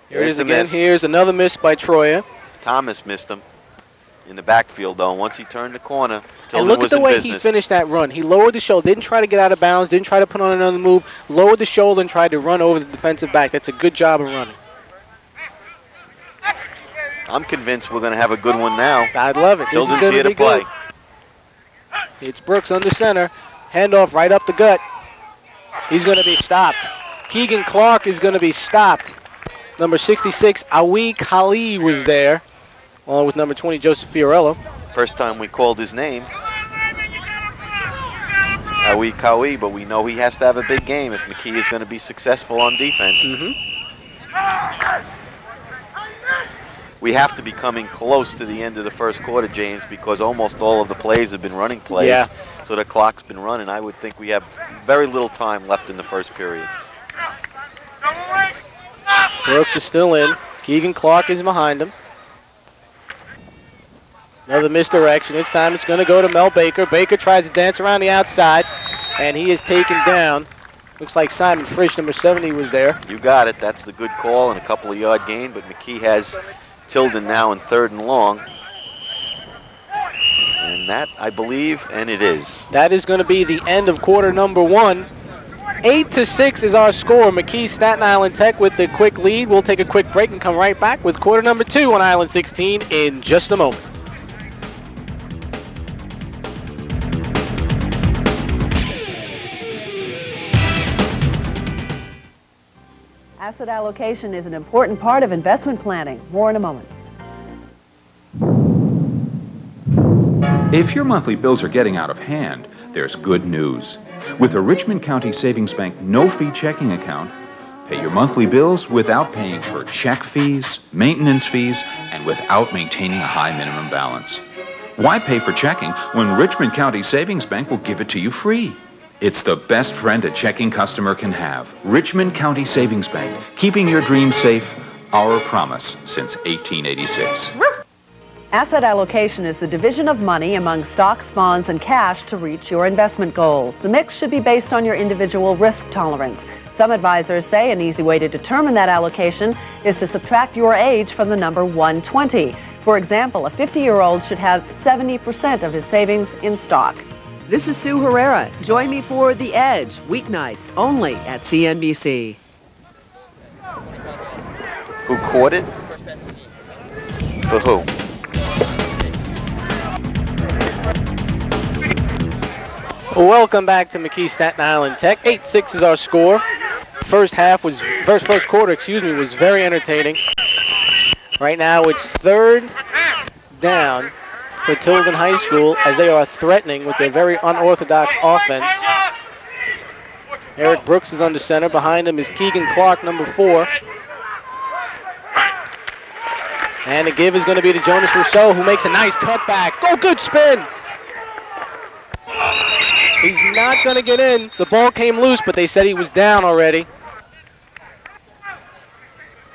Here it is again. Here's another miss by Troyer.
Thomas missed him in the backfield, though. Once he turned the corner, Tilden
and look
was
at the
in
way
business.
he finished that run. He lowered the shoulder, didn't try to get out of bounds, didn't try to put on another move, lowered the shoulder and tried to run over the defensive back. That's a good job of running.
I'm convinced we're going to have a good one now.
I'd love it.
Tilden's
this is
here
to
to play.
Good. It's Brooks under center. Handoff right up the gut. He's going to be stopped. Keegan Clark is going to be stopped. Number 66, Awi Kali was there, along with number 20, Joseph Fiorello.
First time we called his name. Awi Kawi, but we know he has to have a big game if McKee is going to be successful on defense. we have to be coming close to the end of the first quarter, James, because almost all of the plays have been running plays.
Yeah.
So the clock's been running. I would think we have very little time left in the first period.
Brooks is still in. Keegan Clark is behind him. Another misdirection. This time it's going to go to Mel Baker. Baker tries to dance around the outside, and he is taken down. Looks like Simon Frisch, number 70, was there.
You got it. That's the good call and a couple of yard gain, but McKee has Tilden now in 3rd and long. And that, I believe, and it is.
That is going to be the end of quarter number 1. 8-6 is our score. McKee Staten Island Tech with the quick lead. We'll take a quick break and come right back with quarter number 2 on Island 16 in just a moment.
Asset allocation is an important part of investment planning. More in a moment.
If your monthly bills are getting out of hand, there's good news. With a Richmond County Savings Bank no-fee checking account, pay your monthly bills without paying for check fees, maintenance fees, and without maintaining a high minimum balance. Why pay for checking when Richmond County Savings Bank will give it to you free? It's the best friend a checking customer can have. Richmond County Savings Bank, keeping your dreams safe, our promise since 1886.
Asset allocation is the division of money among stocks, bonds, and cash to reach your investment goals. The mix should be based on your individual risk tolerance. Some advisors say an easy way to determine that allocation is to subtract your age from the number 120. For example, a 50-year-old should have 70% of his savings in stock.
This is Sue Herrera. Join me for The Edge, weeknights only at CNBC.
Who caught it? For who?
Welcome back to McKee Staten Island Tech. 8-6 is our score. First quarter, was very entertaining. Right now it's 3rd down for Tilden High School as they are threatening with their very unorthodox offense. Eric Brooks is under center. Behind him is Keegan Clark, number 4. And the give is going to be to Jonas Rousseau, who makes a nice cutback. Oh, good spin. He's not going to get in. The ball came loose, but they said he was down already.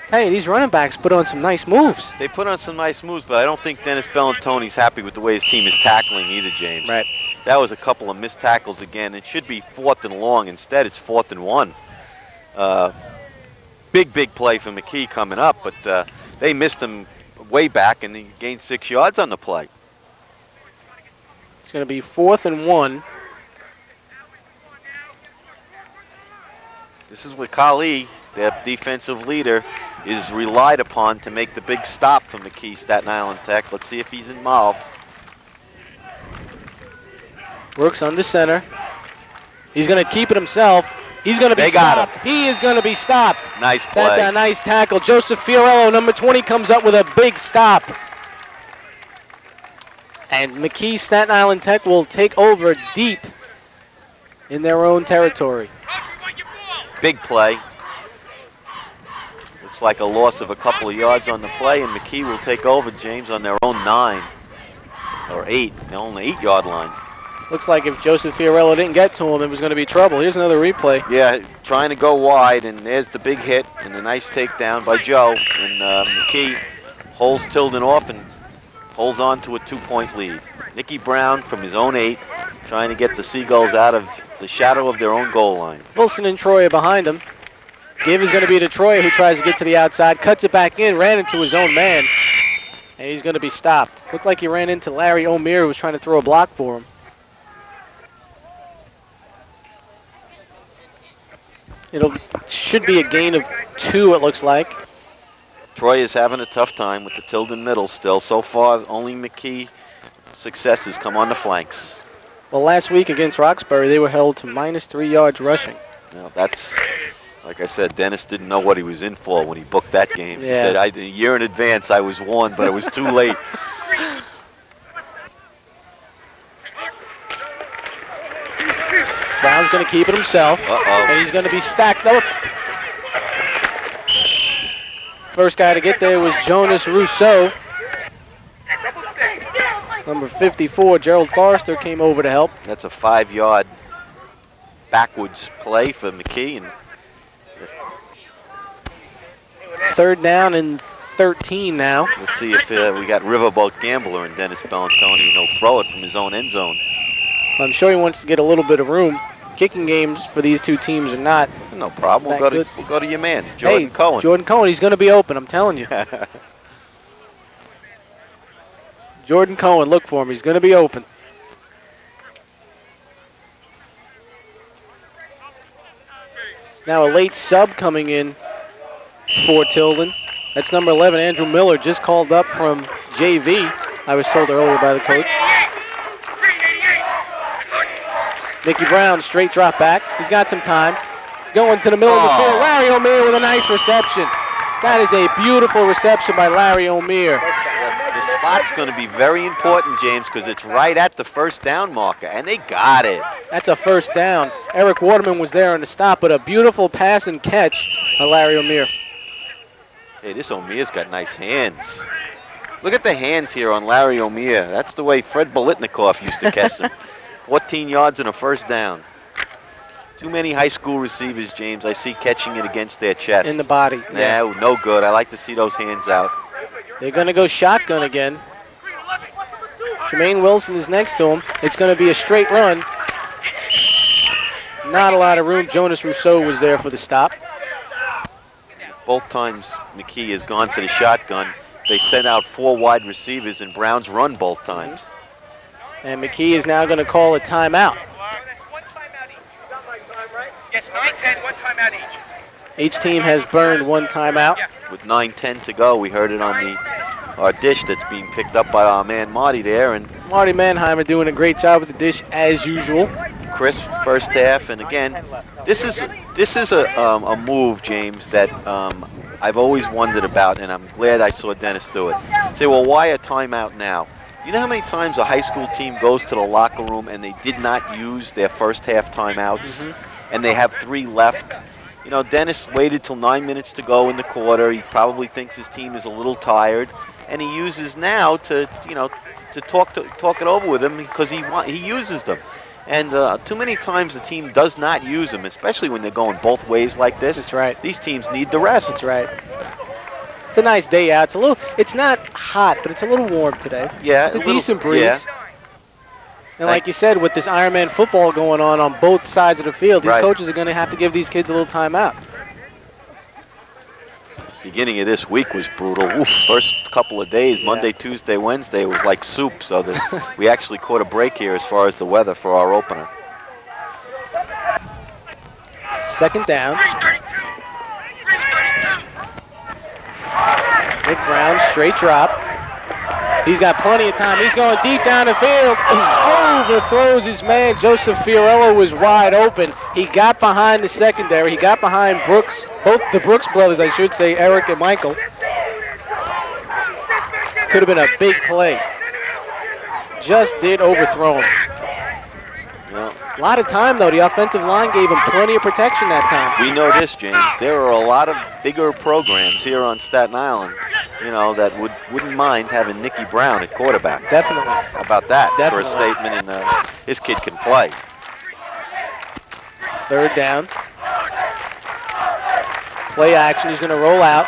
Tell you, these running backs put on some nice moves.
They put on some nice moves, but I don't think Dennis Bellantoni's happy with the way his team is tackling either, James.
Right.
That was a couple of missed tackles again. It should be 4th and long. Instead, it's 4th and 1. Big play for McKee coming up, but they missed him way back, and he gained 6 yards on the play.
It's going to be 4th and 1.
This is what Kali, their defensive leader, is relied upon to make the big stop from McKee Staten Island Tech. Let's see if he's involved.
Brooks under center. He's going to keep it himself. He's going to be stopped. He is going to be stopped.
Nice play.
That's a nice tackle. Joseph Fiorello, number 20, comes up with a big stop. And McKee Staten Island Tech will take over deep in their own territory.
Big play. Looks like a loss of a couple of yards on the play, and McKee will take over, James, on their own 9 or 8, on the 8-yard line.
Looks like if Joseph Fiorello didn't get to him, it was going to be trouble. Here's another replay.
Yeah, trying to go wide, and there's the big hit and the nice takedown by Joe. And McKee holds Tilden off and holds on to a 2-point lead. Nicky Brown from his own 8, trying to get the Seagulls out of the shadow of their own goal line.
Wilson and Troy behind him. Give is going to be to Troy, who tries to get to the outside, cuts it back in, ran into his own man, and he's going to be stopped. Looked like he ran into Larry O'Meara, who was trying to throw a block for him. Should be a gain of 2, it looks like.
Troy is having a tough time with the Tilden middle still. So far, only McKee successes come on the flanks.
Well, last week against Roxbury, they were held to -3 yards rushing.
Now, that's, like I said, Dennis didn't know what he was in for when he booked that game.
Yeah.
He said, a year in advance, I was warned, but it was too late.
Brown's going to keep it himself, and he's going to be stacked up. First guy to get there was Jonas Rousseau. Number 54, Gerald Forrester, came over to help.
That's a 5-yard backwards play for McKee. And
third down and 13 now.
let's see if we got Riverboat Gambler and Dennis Bellantoni, and he'll throw it from his own end zone.
I'm sure he wants to get a little bit of room. Kicking games for these two teams are not.
No problem. We'll go to your man, Jordan
Hey,
Cohen.
Jordan Cohen, he's going to be open, I'm telling you. Jordan Cohen, look for him. He's going to be open. Now a late sub coming in for Tilden. That's number 11, Andrew Miller, just called up from JV, I was told earlier by the coach. Nicky Brown, straight drop back. He's got some time. He's going to the middle of the field. Larry O'Meara with a nice reception. That is a beautiful reception by Larry O'Meara.
The spot's going to be very important, James, because it's right at the first down marker, and they got it.
That's a first down. Eric Waterman was there on the stop, but a beautiful pass and catch by Larry O'Meara.
Hey, this O'Meara's got nice hands. Look at the hands here on Larry O'Meara. That's the way Fred Bolitnikoff used to catch them. 14 yards and a first down. Too many high school receivers, James, I see catching it against their chest.
In the body.
No, no good. I like to see those hands out.
They're going to go shotgun again. Jermaine Wilson is next to him. It's going to be a straight run. Not a lot of room. Jonas Rousseau was there for the stop.
Both times McKee has gone to the shotgun. They sent out 4 wide receivers, and Brown's run both times.
And McKee is now going to call a timeout.
Yes, 9-10, 1 timeout each.
Each team has burned 1 timeout.
With 9:10 to go, we heard it on our dish that's being picked up by our man Marty there, and
Marty Mannheimer doing a great job with the dish as usual.
crisp first half. And again, this is a move, James, that I've always wondered about, and I'm glad I saw Dennis do it. Say, well, why a timeout now? You know how many times a high school team goes to the locker room and they did not use their first half timeouts, and they have 3 left? You know, Dennis waited till 9 minutes to go in the quarter. He probably thinks his team is a little tired, and he uses now to talk it over with him because he uses them. And too many times the team does not use them, especially when they're going both ways like this.
That's right.
These teams need the rest.
That's right. It's a nice day out. It's not hot, but it's a little warm today.
Yeah,
it's a decent breeze.
Yeah.
And like you said, with this Ironman football going on both sides of the field, these
Right.
coaches are going to have to give these kids a little time out.
Beginning of this week was brutal. Oof, first couple of days, Monday, Tuesday, Wednesday, was like soup. So that we actually caught a break here as far as the weather for our opener.
Second down. Nick Brown, straight drop. He's got plenty of time. He's going deep down the field. Overthrows his man. Joseph Fiorello was wide open. He got behind the secondary. He got behind Brooks, both the Brooks brothers, I should say, Eric and Michael. Could have been a big play. Just did overthrow him.
Yeah.
A lot of time, though. The offensive line gave him plenty of protection that time.
We know this, James. There are a lot of bigger programs here on Staten Island, that wouldn't mind having Nicky Brown at quarterback.
Definitely.
How about that
Definitely.
for a statement? And his kid can play.
Third down. Play action. He's going to roll out.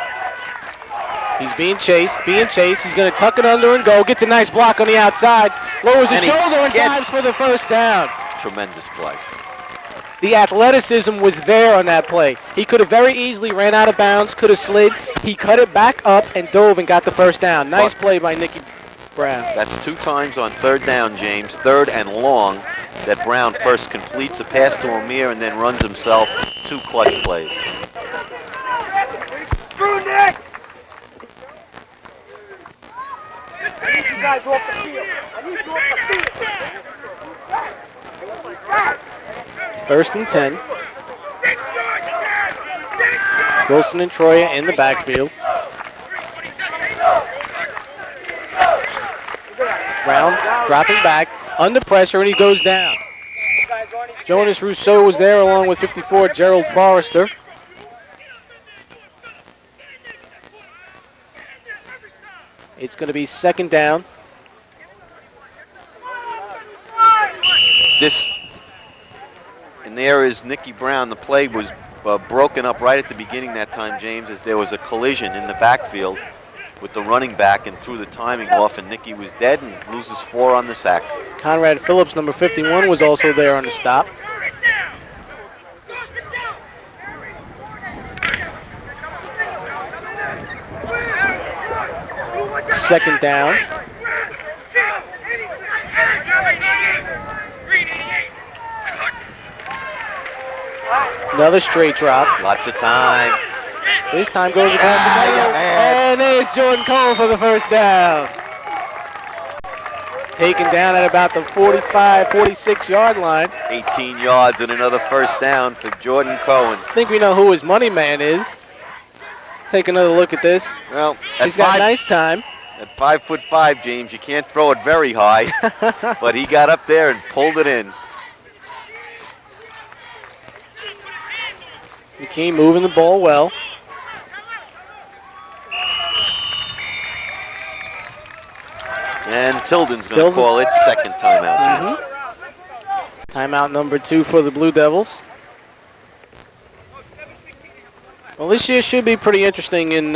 He's being chased. He's going to tuck it under and go. Gets a nice block on the outside. Lowers the
And he
shoulder and
gets-
dives for the first down.
Tremendous play.
The athleticism was there on that play. He could have very easily ran out of bounds, could have slid. He cut it back up and dove and got the first down. Nice play by Nicky Brown.
That's 2 times on third down, James. Third and long that Brown first completes a pass to O'Meara and then runs himself. 2 clutch plays.
Through Nick! I need you guys off the field. I need you off the field.
First and 10. Wilson and Troya in the backfield. Brown dropping back, under pressure, and he goes down. Jonas Rousseau was there along with 54, Gerald Forrester. It's going to be second down.
And there is Nicky Brown. The play was broken up right at the beginning that time, James, as there was a collision in the backfield with the running back and threw the timing off, and Nicky was dead and loses 4 on the sack.
Conrad Phillips, number 51, was also there on the stop. Second down. Another straight drop.
Lots of time.
This time goes across the middle. And there's Jordan Cole for the first down. Taken down at about the 45, 46-yard line.
18 yards and another first down for Jordan Cohen.
I think we know who his money man is. Take another look at this.
Well,
he's got a nice time.
At 5'5", James, you can't throw it very high, but he got up there and pulled it in.
McKee moving the ball well.
And Tilden's going to call its second timeout.
Timeout number 2 for the Blue Devils. Well, this year should be pretty interesting in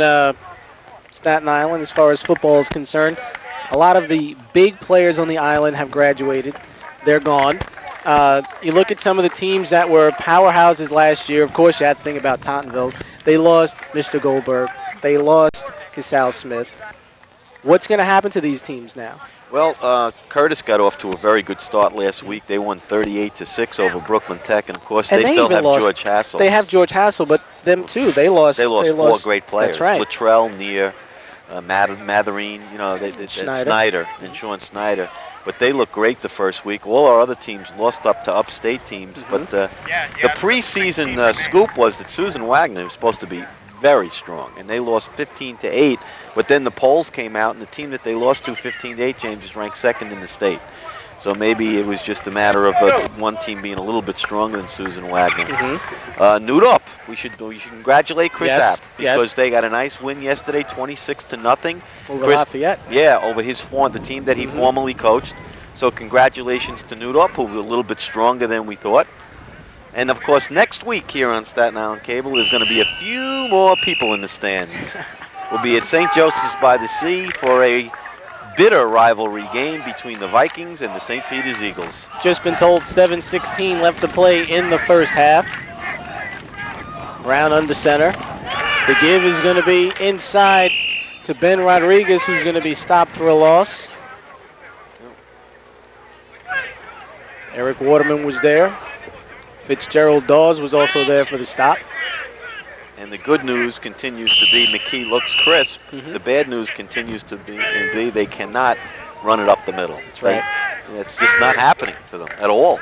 Staten Island as far as football is concerned. A lot of the big players on the island have graduated. They're gone. You look at some of the teams that were powerhouses last year. Of course, you have to think about Tottenville. They lost Mr. Goldberg. They lost Casal Smith. What's going to happen to these teams now?
Well, Curtis got off to a very good start last week. They won 38-6 over Brooklyn Tech, and of course they still have George Hassel.
They have George Hassel, but them too. They lost
4 great players.
That's right.
Luttrell, Neer, Matherine, you know, Snyder and Sean Snyder. But they look great the first week. All our other teams lost up to upstate teams. But the preseason scoop was that Susan Wagner was supposed to be very strong, and they lost 15-8. But then the polls came out, and the team that they lost to 15-8, James, is ranked second in the state. So maybe it was just a matter of one team being a little bit stronger than Susan Wagner. Newt we should congratulate Chris App because they got a nice win yesterday, 26-0
over Lafayette.
Yeah, over the team that he formerly coached. So congratulations to Newt who was a little bit stronger than we thought. And of course, next week here on Staten Island Cable, there's going to be a few more people in the stands. We'll be at St. Joseph's by the Sea for a bitter rivalry game between the Vikings and the St. Peter's Eagles.
Just been told 7:16 left to play in the first half. Brown under center. The give is going to be inside to Ben Rodriguez, who's going to be stopped for a loss. Eric Waterman was there. Fitzgerald Dawes was also there for the stop.
And the good news continues to be McKee looks crisp. The bad news continues to be they cannot run it up the middle.
That's right.
It's just not happening for them at all.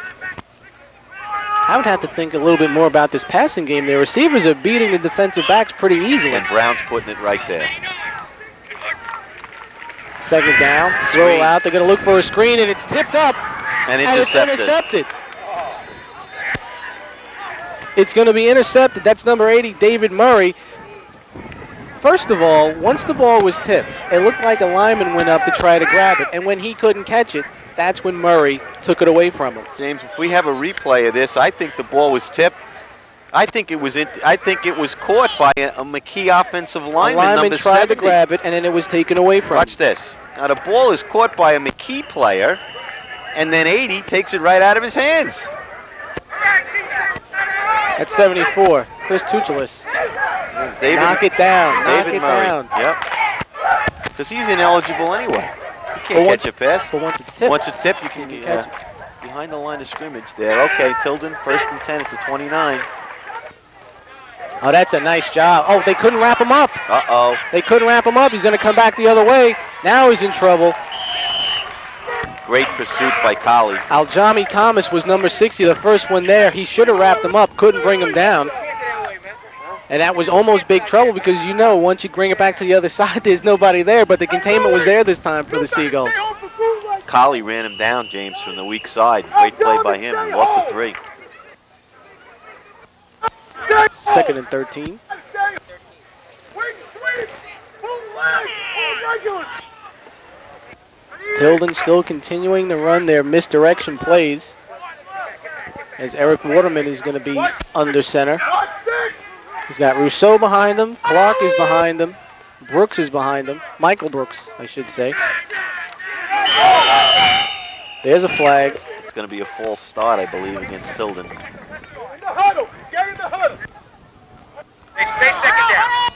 I would have to think a little bit more about this passing game. The receivers are beating the defensive backs pretty easily.
And Brown's putting it right there.
Second down, throw out. They're going to look for a screen, and it's tipped up.
And
it's intercepted. It's going to be intercepted. That's number 80, David Murray. First of all, once the ball was tipped, it looked like a lineman went up to try to grab it. And when he couldn't catch it, that's when Murray took it away from him.
James, if we have a replay of this, I think the ball was tipped. I think it was caught by a McKee offensive lineman, number 70.
Tried to grab it, and then it was taken away from him.
Watch this. Now, the ball is caught by a McKee player, and then 80 takes it right out of his hands.
That's 74, Chris Tuchelis. Knock it down, knock it down.
Yep. Because he's ineligible anyway. He can't catch a pass.
But once it's tipped.
Once it's tipped, you can catch it. Behind the line of scrimmage there. Okay, Tilden, 1st and 10 at the 29.
Oh, that's a nice job. Oh, they couldn't wrap him up.
Uh-oh.
They couldn't wrap him up. He's going to come back the other way. Now he's in trouble.
Great pursuit by Colley.
Aljami Thomas was number 60, the first one there. He should have wrapped him up, couldn't bring him down. And that was almost big trouble because, you know, once you bring it back to the other side, there's nobody there. But the containment was there this time for the Seagulls.
Colley ran him down, James, from the weak side. Great play by him. He lost the 3.
2nd and 13. Tilden still continuing to run their misdirection plays as Eric Waterman is going to be under center. He's got Rousseau behind him. Clark is behind him. Brooks is behind him. Michael Brooks, I should say. There's a flag.
It's going to be a false start, I believe, against Tilden.
In the huddle. Get in the huddle. They stay second down.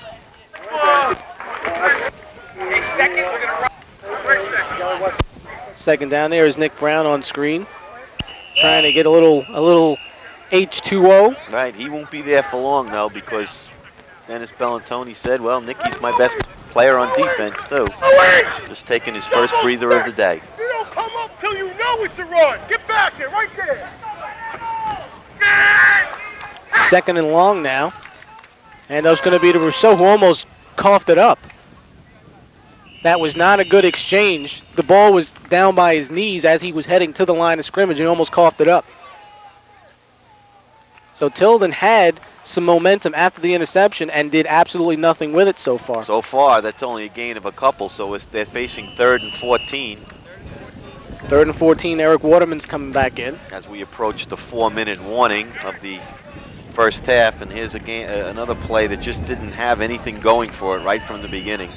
8 seconds. We're going to run. 3 seconds.
Second down there is Nick Brown on screen, trying to get a little H2O.
Right, he won't be there for long, though, because Dennis Bellantoni said, well, Nicky's my best player on defense, too. Just taking his first breather of the day.
You don't come up till you know it's a run. Get back there, right there.
Second and long now. And that's going to be to Rousseau, who almost coughed it up. That was not a good exchange. The ball was down by his knees as he was heading to the line of scrimmage, and he almost coughed it up. So Tilden had some momentum after the interception and did absolutely nothing with it so far.
So far, that's only a gain of a couple, so they're facing 3rd and 14.
3rd and 14, Eric Waterman's coming back in.
As we approach the 4-minute warning of the first half, and here's another play that just didn't have anything going for it right from the beginning.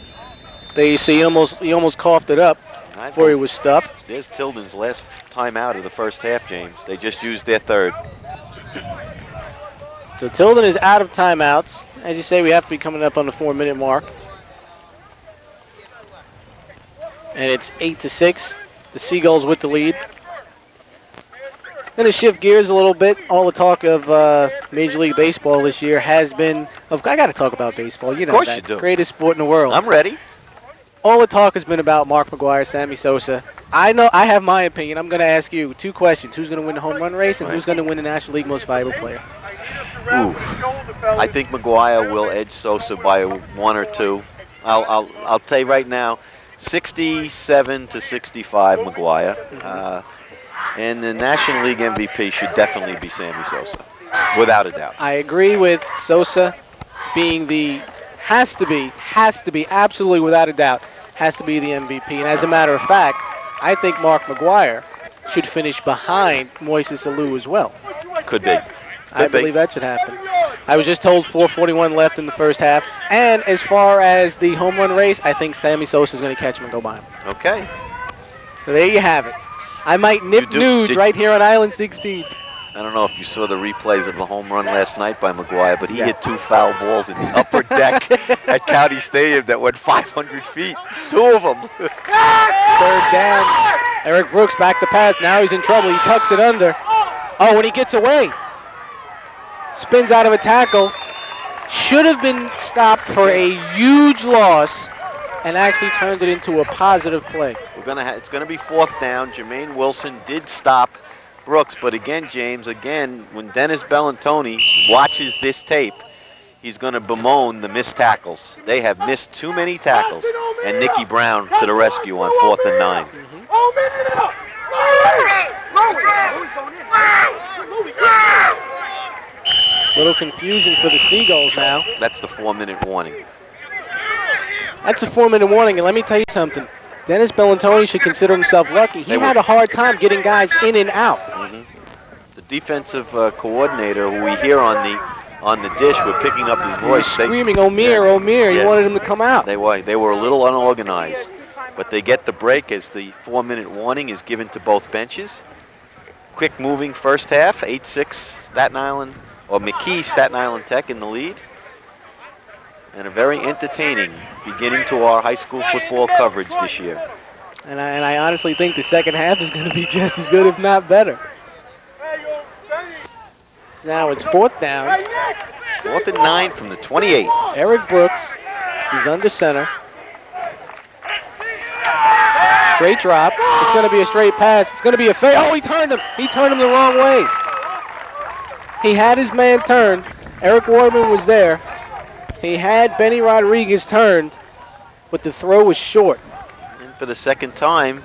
There you see he almost coughed it up before he was stuffed.
There's Tilden's last time out of the first half, James. They just used their 3rd.
So Tilden is out of timeouts. As you say, we have to be coming up on the 4-minute mark. And it's 8-6. The Seagulls with the lead. Going to shift gears a little bit. All the talk of Major League Baseball this year has been I got to talk about baseball. You know,
of course
that
you do.
Greatest sport in the world.
I'm ready.
All the talk has been about Mark McGwire, Sammy Sosa. I know I have my opinion. I'm going to ask you 2 questions. Who's going to win the home run race, and who's going to win the National League Most Valuable Player?
Ooh. I think McGwire will edge Sosa by 1 or 2. I'll tell you right now, 67 to 65 McGwire. And the National League MVP should definitely be Sammy Sosa, without a doubt.
I agree with Sosa being has to be, absolutely without a doubt, has to be the MVP. And as a matter of fact, I think Mark McGwire should finish behind Moises Alou as well.
Could be.
I believe that should happen. I was just told 4:41 left in the first half. And as far as the home run race, I think Sammy Sosa is going to catch him and go by him.
Okay.
So there you have it. I might nip nude right here on Island 16.
I don't know if you saw the replays of the home run last night by McGwire, but he hit 2 foul balls in the upper deck at County Stadium that went 500 feet. 2 of them.
3rd down. Eric Brooks back to pass. Now he's in trouble. He tucks it under. Oh, and he gets away. Spins out of a tackle. Should have been stopped for a huge loss and actually turned it into a positive play.
It's gonna be 4th down. Jermaine Wilson did stop Brooks, but again, James, when Dennis Bellantoni watches this tape, he's gonna bemoan the missed tackles. They have missed too many tackles, and Nicky Brown to the rescue on 4th and 9.
Little confusion for the Seagulls now.
That's the 4-minute warning.
That's a 4-minute warning, and let me tell you something. Dennis Bellantoni should consider himself lucky. He had a hard time getting guys in and out.
The defensive coordinator, who we hear on the dish, we're picking up his voice.
He was screaming, O'Meara, O'Meara. He wanted him to come out.
They were a little unorganized, but they get the break as the 4-minute warning is given to both benches. Quick moving first half, 8-6 Staten Island, or McKee Staten Island Tech in the lead. And a very entertaining beginning to our high school football coverage this year.
And I honestly think the second half is going to be just as good, if not better. Now it's 4th down.
4th and 9 from the 28.
Eric Brooks is under center. Straight drop. It's going to be a straight pass. It's going to be a fake. Oh, he turned him. He turned him the wrong way. He had his man turned. Eric Waterman was there. He had Benny Rodriguez turned, but the throw was short.
And for the second time,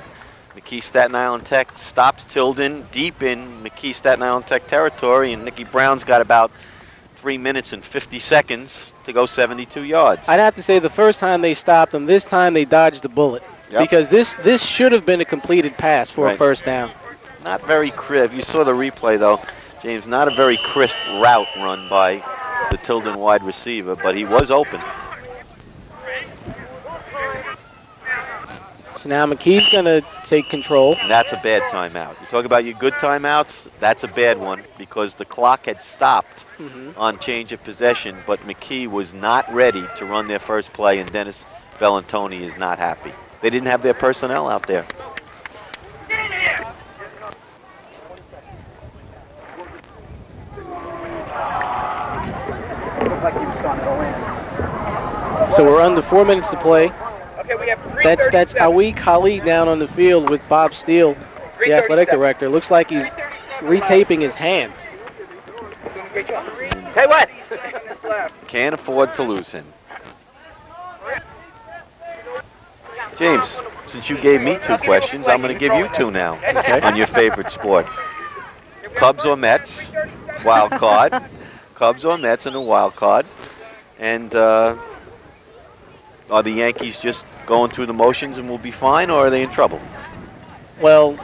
McKee Staten Island Tech stops Tilden deep in McKee Staten Island Tech territory, and Nicky Brown's got about 3 minutes and 50 seconds to go 72 yards.
I'd have to say the first time they stopped him, this time they dodged the bullet. because this should have been a completed pass for a first down.
Not very crisp. You saw the replay, though, James. Not a very crisp route run by the Tilden wide receiver, but he was open.
So now McKee's going to take control.
And that's a bad timeout. You talk about your good timeouts, that's a bad one because the clock had stopped on change of possession, but McKee was not ready to run their first play, and Dennis Bellantoni is not happy. They didn't have their personnel out there.
So we're under 4 minutes to play.
Okay, we have
That's Awi Khalid down on the field with Bob Steele, the athletic director. Looks like he's retaping his hand.
Hey, what?
Can't afford to lose him. James, since you gave me 2 questions, I'm going to give you 2 now on your favorite sport. Cubs or Mets, wild card. Cubs or Mets in a wild card. And are the Yankees just going through the motions and will be fine, or are they in trouble?
Well,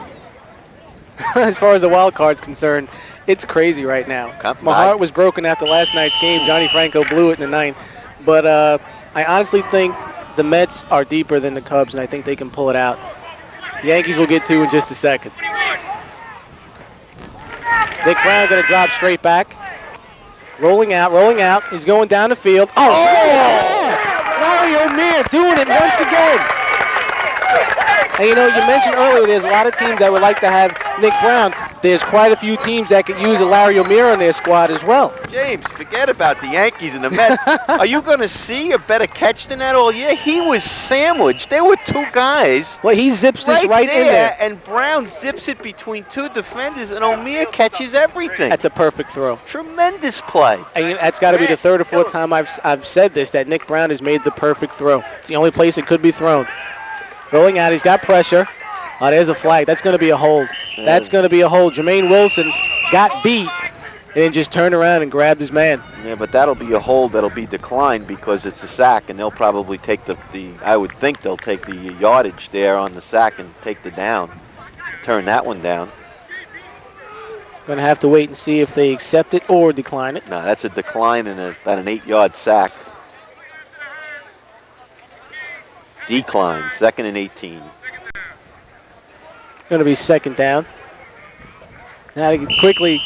as far as the wild card's concerned, it's crazy right now. My heart was broken after last night's game. Johnny Franco blew it in the 9th. But I honestly think the Mets are deeper than the Cubs, and I think they can pull it out. The Yankees will get to in just a second. Nick Brown going to drop straight back. Rolling out. He's going down the field. Larry O'Meara doing it once again. And you know, you mentioned earlier there's a lot of teams that would like to have Nick Brown. There's quite a few teams that could use a Larry O'Meara on their squad as well.
James, forget about the Yankees and the Mets. Are you going to see a better catch than that all year? He was sandwiched. There were 2 guys.
Well, he zips this right in there.
And Brown zips it between 2 defenders, and O'Meara catches everything.
That's a perfect throw.
Tremendous play.
And that's got to be the 3rd or 4th time I've said this, that Nick Brown has made the perfect throw. It's the only place it could be thrown. Rolling out, he's got pressure. Oh, there's a flag. That's going to be a hold. That's going to be a hold. Jermaine Wilson got beat and then just turned around and grabbed his man.
Yeah, but that'll be a hold that'll be declined because it's a sack, and they'll probably take I would think they'll take the yardage there on the sack and take the down. Turn that one down.
Going to have to wait and see if they accept it or decline it.
No, that's a decline and about an 8-yard sack. Decline, 2nd and 18.
Going to be 2nd down. Now to quickly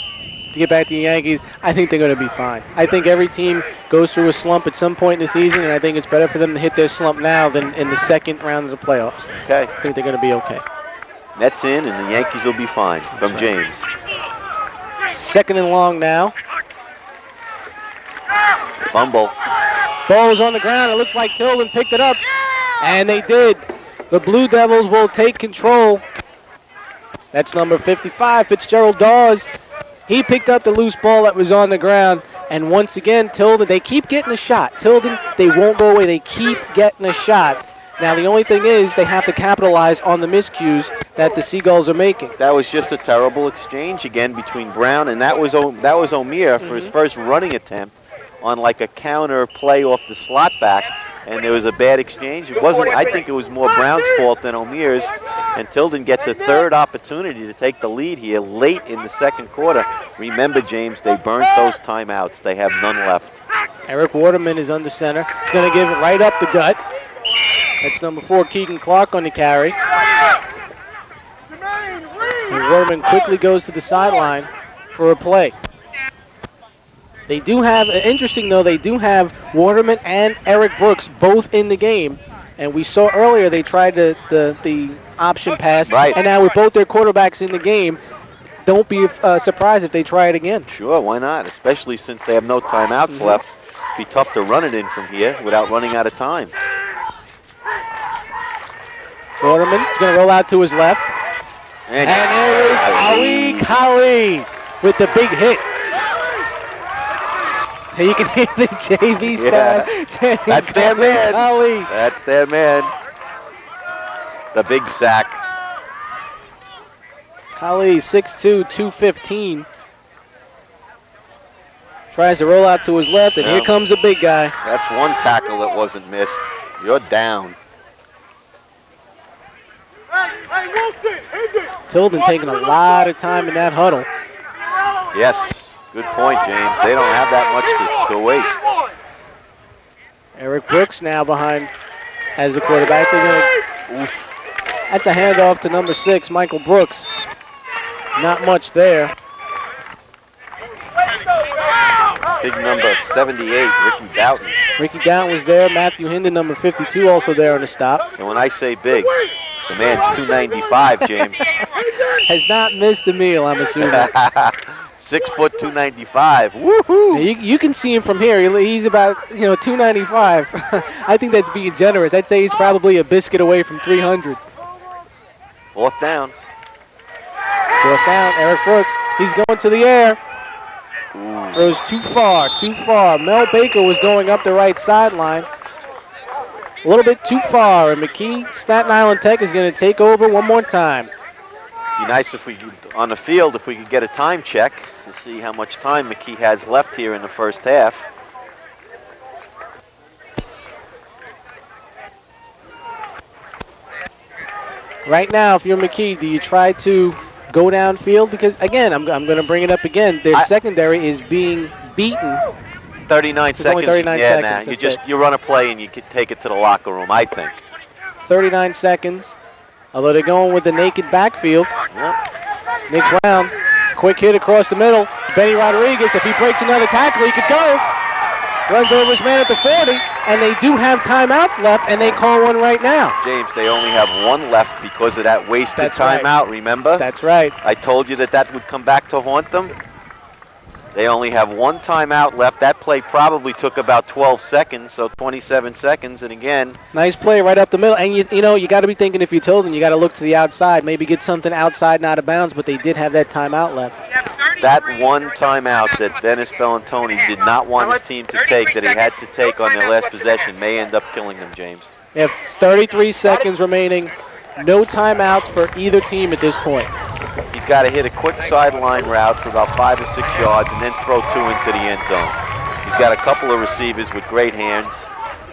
to get back to the Yankees, I think they're going to be fine. I think every team goes through a slump at some point in the season, and I think it's better for them to hit their slump now than in the 2nd round of the playoffs.
Okay.
I think they're going to be okay.
Mets in, and the Yankees will be fine. From James.
2nd and long now.
Fumble.
Ball's on the ground. It looks like Tilden picked it up, and they did. The Blue Devils will take control. That's number 55, Fitzgerald Dawes. He picked up the loose ball that was on the ground. And once again, Tilden, they keep getting a shot. Tilden, they won't go away. They keep getting a shot. Now, the only thing is they have to capitalize on the miscues that the Seagulls are making.
That was just a terrible exchange again between Brown, and that was O'Meara for his first running attempt on like a counter play off the slot back. And there was a bad exchange. It wasn't. I think it was more Brown's fault than O'Meara's. And Tilden gets a 3rd opportunity to take the lead here late in the 2nd quarter. Remember, James, they burnt those timeouts. They have none left.
Eric Waterman is under center. He's going to give it right up the gut. That's number 4, Keegan Clark on the carry. And Waterman quickly goes to the sideline for a play. They do have, interesting though, they do have Waterman and Eric Brooks both in the game. And we saw earlier they tried the option pass.
Right.
And now with both their quarterbacks in the game, don't be surprised if they try it again.
Sure, why not? Especially since they have no timeouts left. Be tough to run it in from here without running out of time.
Waterman is going to roll out to his left. And there is Ali Kali with the big hit. You can hear the JV staff.
Yeah. That's their man.
Ali.
That's their man. The big sack.
Kali, 6'2", 215. Tries to roll out to his left, and here comes a big guy.
That's one tackle that wasn't missed. You're down.
Tilden taking a lot of time in that huddle.
Yes, good point, James. They don't have that much to waste.
Eric Brooks now behind as the quarterback. That's a handoff to number 6, Michael Brooks. Not much there.
Big number 78, Ricky Doughton.
Ricky Doughton was there. Matthew Hinden, number 52, also there on the stop.
And when I say big, the man's 295, James.
Has not missed a meal, I'm assuming.
6 foot 295. Woohoo!
You can see him from here. He's about 295. I think that's being generous. I'd say he's probably a biscuit away from 300.
Fourth down.
Fourth down. Eric Brooks. He's going to the air. Throws too far. Mel Baker was going up the right sideline. A little bit too far, and McKee Staten Island Tech is going to take over one more time.
Be nice if we, on the field, if we could get a time check to see how much time McKee has left here in the first half.
Right now, if you're McKee, do you try to go downfield? Because, again, I'm going to bring it up again. Their secondary is being beaten.
39 seconds.
Only 39 seconds.
You run a play and you can take it to the locker room, I think.
39 seconds. Although they're going with the naked backfield.
Yep.
Nick Brown, quick hit across the middle. Benny Rodriguez, if he breaks another tackle, he could go. Runs over his man at the 40, and they do have timeouts left, and they call one right now.
James, they only have one left because of that wasted timeout,
right.
Remember?
That's right.
I told you that would come back to haunt them. They only have one timeout left. That play probably took about 12 seconds, so 27 seconds, and again.
Nice play right up the middle, and you got to be thinking if you're Tilden, you got to look to the outside, maybe get something outside and out of bounds, but they did have that timeout left.
That one timeout that Dennis Bellantoni did not want his team to take, that he had to take on their last possession, may end up killing them, James.
They have 33 seconds remaining. No timeouts for either team at this point.
He's got to hit a quick sideline route for about 5 or 6 yards and then throw 2 into the end zone. He's got a couple of receivers with great hands,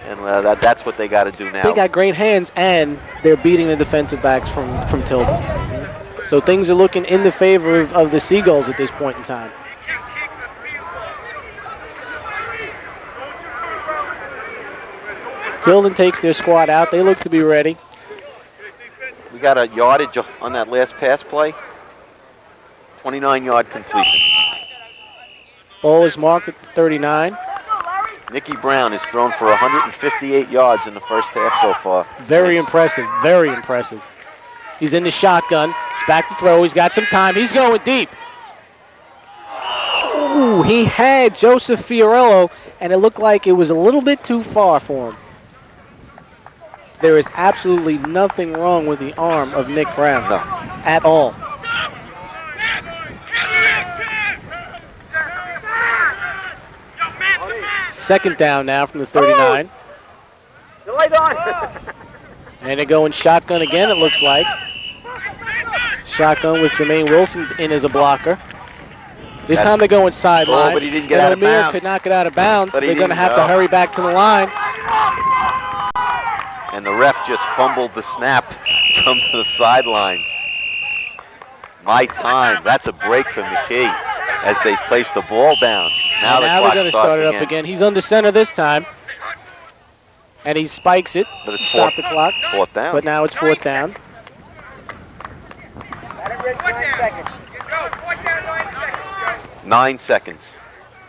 and that's what they got to do now.
They got great hands, and they're beating the defensive backs from Tilden. So things are looking in the favor of the Seagulls at this point in time. Tilden takes their squad out. They look to be ready.
We got a yardage on that last pass play. 29-yard completion.
Ball is marked at the 39.
Nicky Brown has thrown for 158 yards in the first half so far.
Very impressive, very impressive. He's in the shotgun. He's back to throw. He's got some time. He's going deep. Ooh, he had Joseph Fiorello, and it looked like it was a little bit too far for him. There is absolutely nothing wrong with the arm of Nick Brown.
No.
At all. Second down now from the 39. And they're going shotgun again, it looks like. Shotgun with Jermaine Wilson in as a blocker. This time they're going sideline.
But he didn't get out of bounds.
Could not get out of bounds.
But
they're going to have to hurry back to the line.
And the ref just fumbled the snap from the sidelines. My time. That's a break for McKee as they place the ball down. Now the clock
they're going to start it up again. He's under center this time. And he spikes it.
But it's
Stop the clock.
Fourth down.
But now it's fourth down.
9 seconds.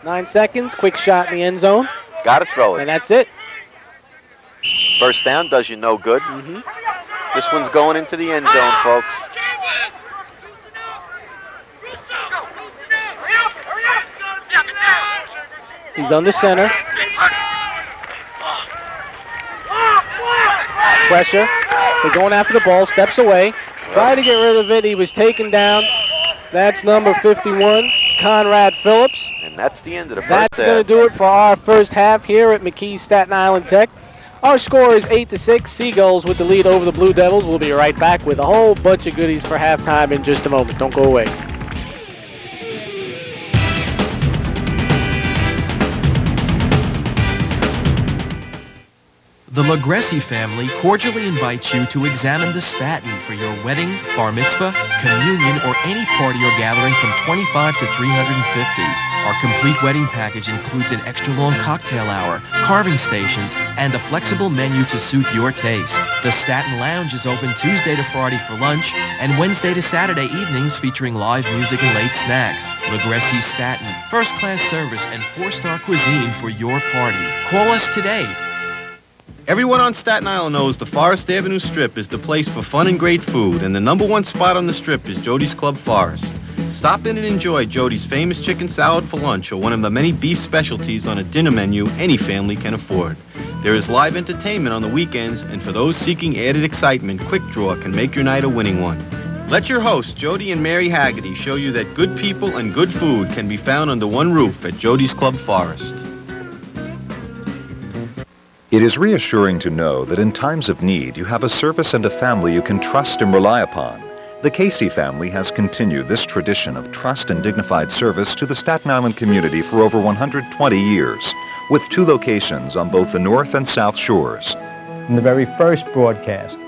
9 seconds. Quick shot in the end zone.
Got to throw it.
And that's it.
First down does you no good. This one's going into the end zone, folks.
He's under center. Pressure. They're going after the ball. Steps away. Trying to get rid of it. He was taken down. That's number 51, Conrad Phillips.
And that's the end of the first
That's
half.
going to do it for our first half here at McKee Staten Island Tech. Our score is 8-6. Seagulls with the lead over the Blue Devils. We'll be right back with a whole bunch of goodies for halftime in just a moment. Don't go away.
The Lagressi family cordially invites you to examine the Staten for your wedding, bar mitzvah, communion, or any party or gathering from $25 to $350. Our complete wedding package includes an extra-long cocktail hour, carving stations, and a flexible menu to suit your taste. The Staten Lounge is open Tuesday to Friday for lunch and Wednesday to Saturday evenings featuring live music and late snacks. Lagressi Staten, first-class service and 4-star cuisine for your party. Call us today.
Everyone on Staten Island knows the Forest Avenue Strip is the place for fun and great food, and the #1 spot on the Strip is Jody's Club Forest. Stop in and enjoy Jody's famous chicken salad for lunch or one of the many beef specialties on a dinner menu any family can afford. There is live entertainment on the weekends, and for those seeking added excitement, Quick Draw can make your night a winning one. Let your hosts, Jody and Mary Haggerty, show you that good people and good food can be found under one roof at Jody's Club Forest.
It is reassuring to know that in times of need, you have a service and a family you can trust and rely upon. The Casey family has continued this tradition of trust and dignified service to the Staten Island community for over 120 years, with 2 locations on both the North and South Shores.
From the very first broadcast,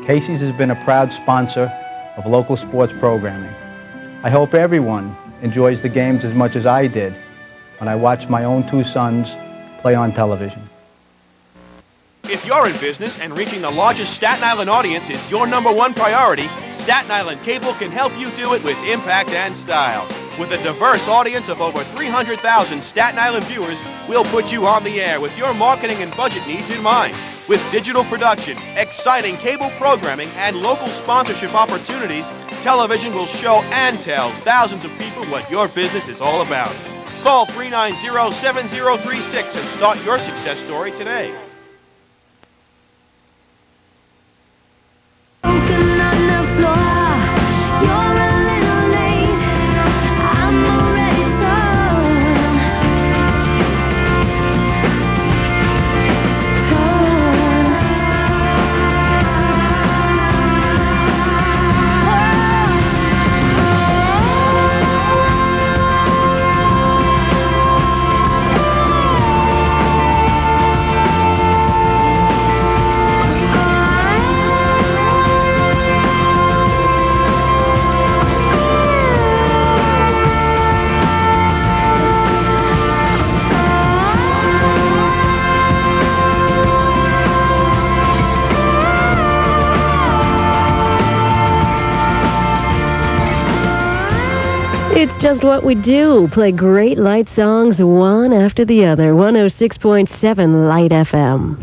Casey's has been a proud sponsor of local sports programming. I hope everyone enjoys the games as much as I did when I watched my own 2 sons play on television.
If you're in business and reaching the largest Staten Island audience is your #1 priority, Staten Island Cable can help you do it with impact and style. With a diverse audience of over 300,000 Staten Island viewers, we'll put you on the air with your marketing and budget needs in mind. With digital production, exciting cable programming, and local sponsorship opportunities, television will show and tell thousands of people what your business is all about. Call 390-7036 and start your success story today.
It's just what we do. Play great light songs one after the other. 106.7 Light FM.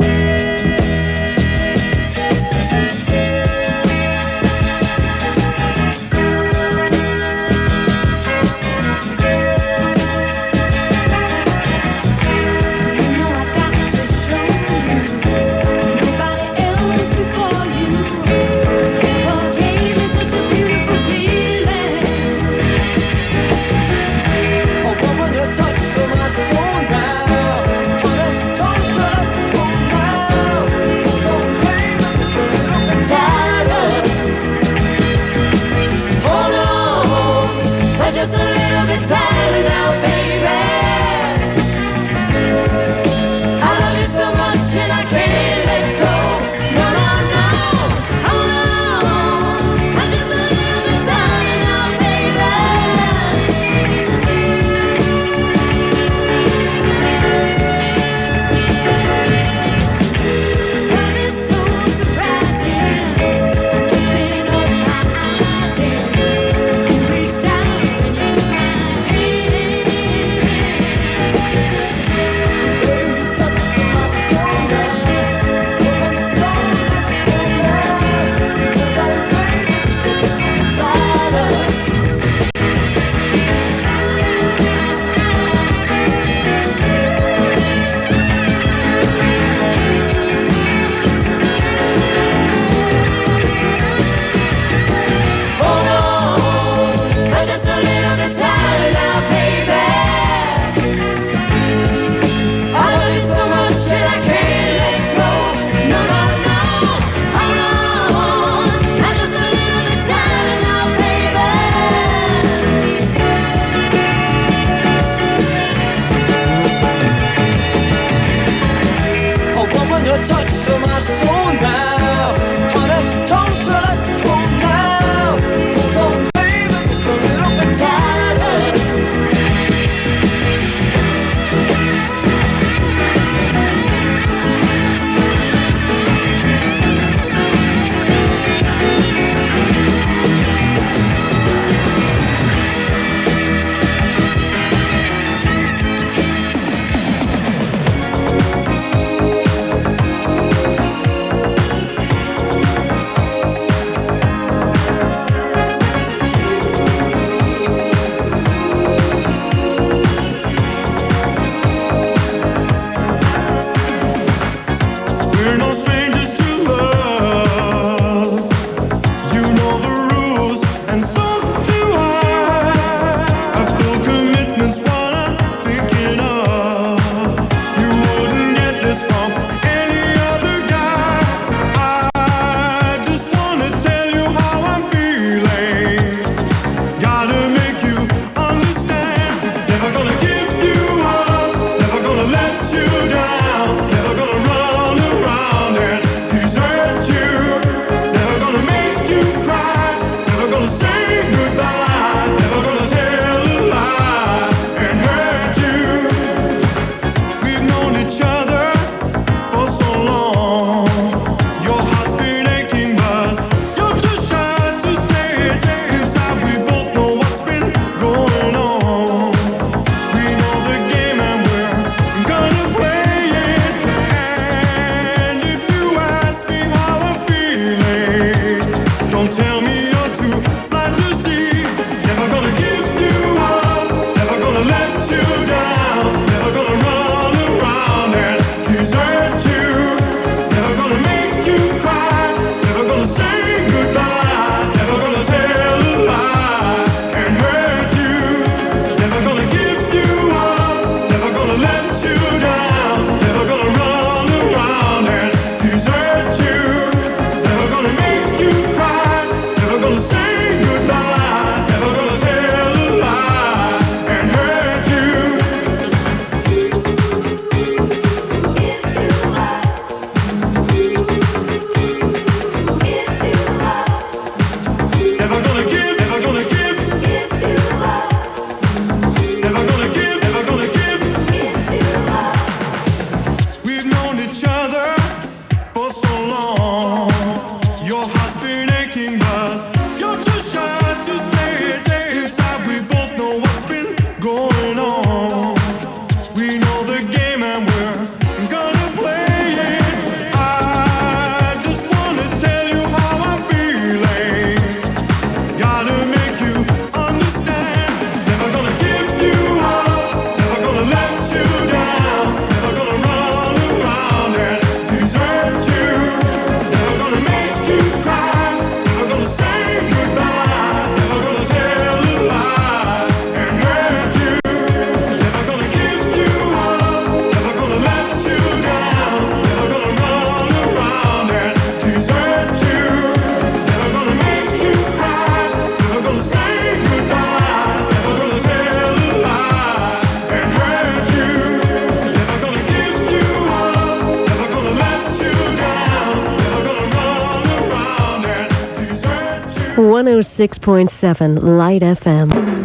106.7 Light FM.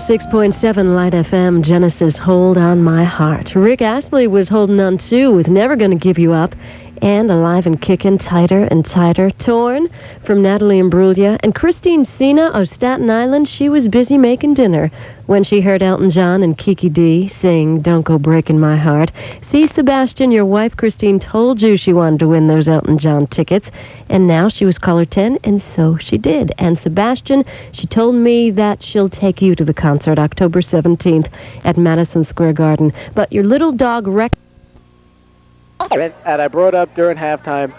.7 Light FM, Genesis, Hold on My Heart. Rick Astley was holding on too with Never Gonna Give You Up. And alive and kicking, tighter and tighter. Torn from Natalie Imbruglia. And Christine Sina of Staten Island, she was busy making dinner when she heard Elton John and Kiki D sing Don't Go Breaking My Heart. See, Sebastian, your wife Christine told you she wanted to win those Elton John tickets, and now she was caller 10, and so she did. And Sebastian, she told me that she'll take you to the concert October 17th at Madison Square Garden. But your little dog
And I brought up during halftime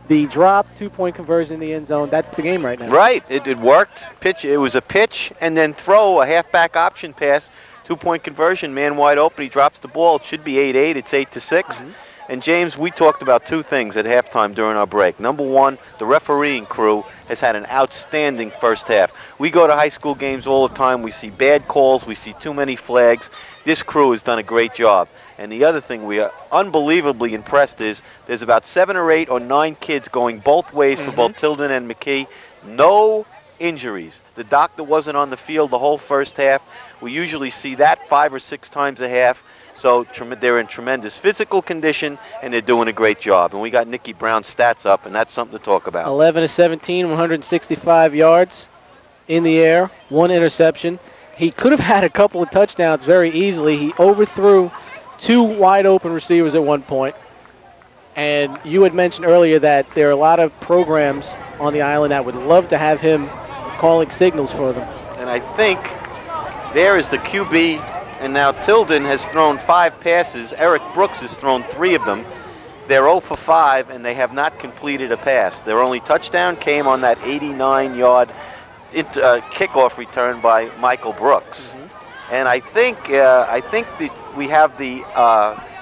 the drop, 2-point conversion in the end zone. That's the game right now.
Right. It worked. It was a pitch and then throw, a halfback option pass, 2-point conversion, man wide open. He drops the ball. It should be 8-8. It's 8-6. And James, we talked about two things at halftime during our break. Number one, the refereeing crew has had an outstanding first half. We go to high school games all the time. We see bad calls. We see too many flags. This crew has done a great job. And the other thing we are unbelievably impressed is there's about 7 or 8 or 9 kids going both ways for both Tilden and McKee. No injuries. The doctor wasn't on the field the whole first half. We usually see that 5 or 6 times a half. So they're in tremendous physical condition, and they're doing a great job. And we got Nicky Brown's stats up, and that's something to talk about.
11-17, 165 yards in the air, 1 interception. He could have had a couple of touchdowns very easily. He overthrew 2 wide open receivers at one point. And you had mentioned earlier that there are a lot of programs on the island that would love to have him calling signals for them.
And I think there is the QB, and now Tilden has thrown 5 passes. Eric Brooks has thrown 3 of them. They're 0 for 5, and they have not completed a pass. Their only touchdown came on that 89-yard kickoff return by Michael Brooks. And I think that we have the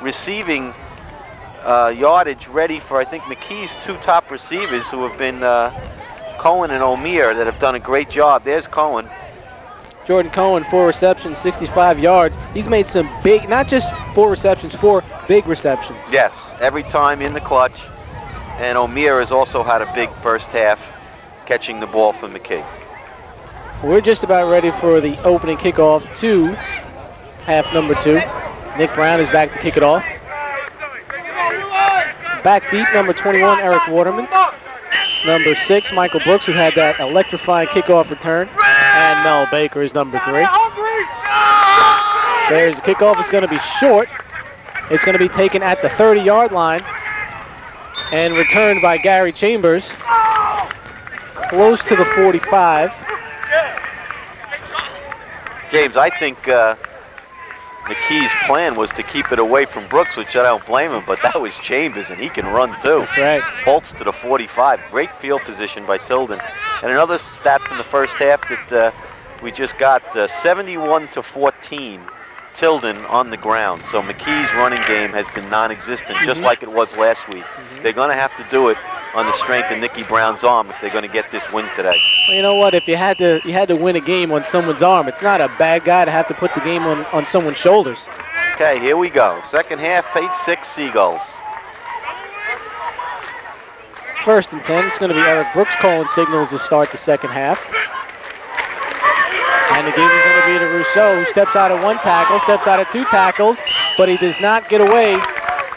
receiving yardage ready for, I think, McKee's 2 top receivers who have been Cohen and O'Meara that have done a great job. There's Cohen.
Jordan Cohen, 4 receptions, 65 yards. He's made some big, not just 4 receptions, 4 big receptions.
Yes, every time in the clutch. And O'Meara has also had a big first half catching the ball for McKee.
We're just about ready for the opening kickoff to half number 2. Nick Brown is back to kick it off. Back deep, number 21, Eric Waterman. Number 6, Michael Brooks, who had that electrifying kickoff return. And Mel Baker is number 3. There's the kickoff. It's going to be short. It's going to be taken at the 30-yard line and returned by Gary Chambers close to the 45.
James, I think McKee's plan was to keep it away from Brooks, which I don't blame him, but that was Chambers, and he can run too.
That's right.
Bolts to the 45. Great field position by Tilden. And another stat from the first half that we just got, 71-14, Tilden on the ground. So McKee's running game has been non-existent, just like it was last week. They're going to have to do it on the strength of Nicky Brown's arm if they're going to get this win today.
Well, you know what? If you had to win a game on someone's arm, it's not a bad guy to have to put the game on someone's shoulders.
Okay, here we go. Second half, 8-6 Seagulls.
1st and 10. It's going to be Eric Brooks calling signals to start the second half. And the game is going to be to Rousseau, who steps out of 1 tackle, steps out of 2 tackles, but he does not get away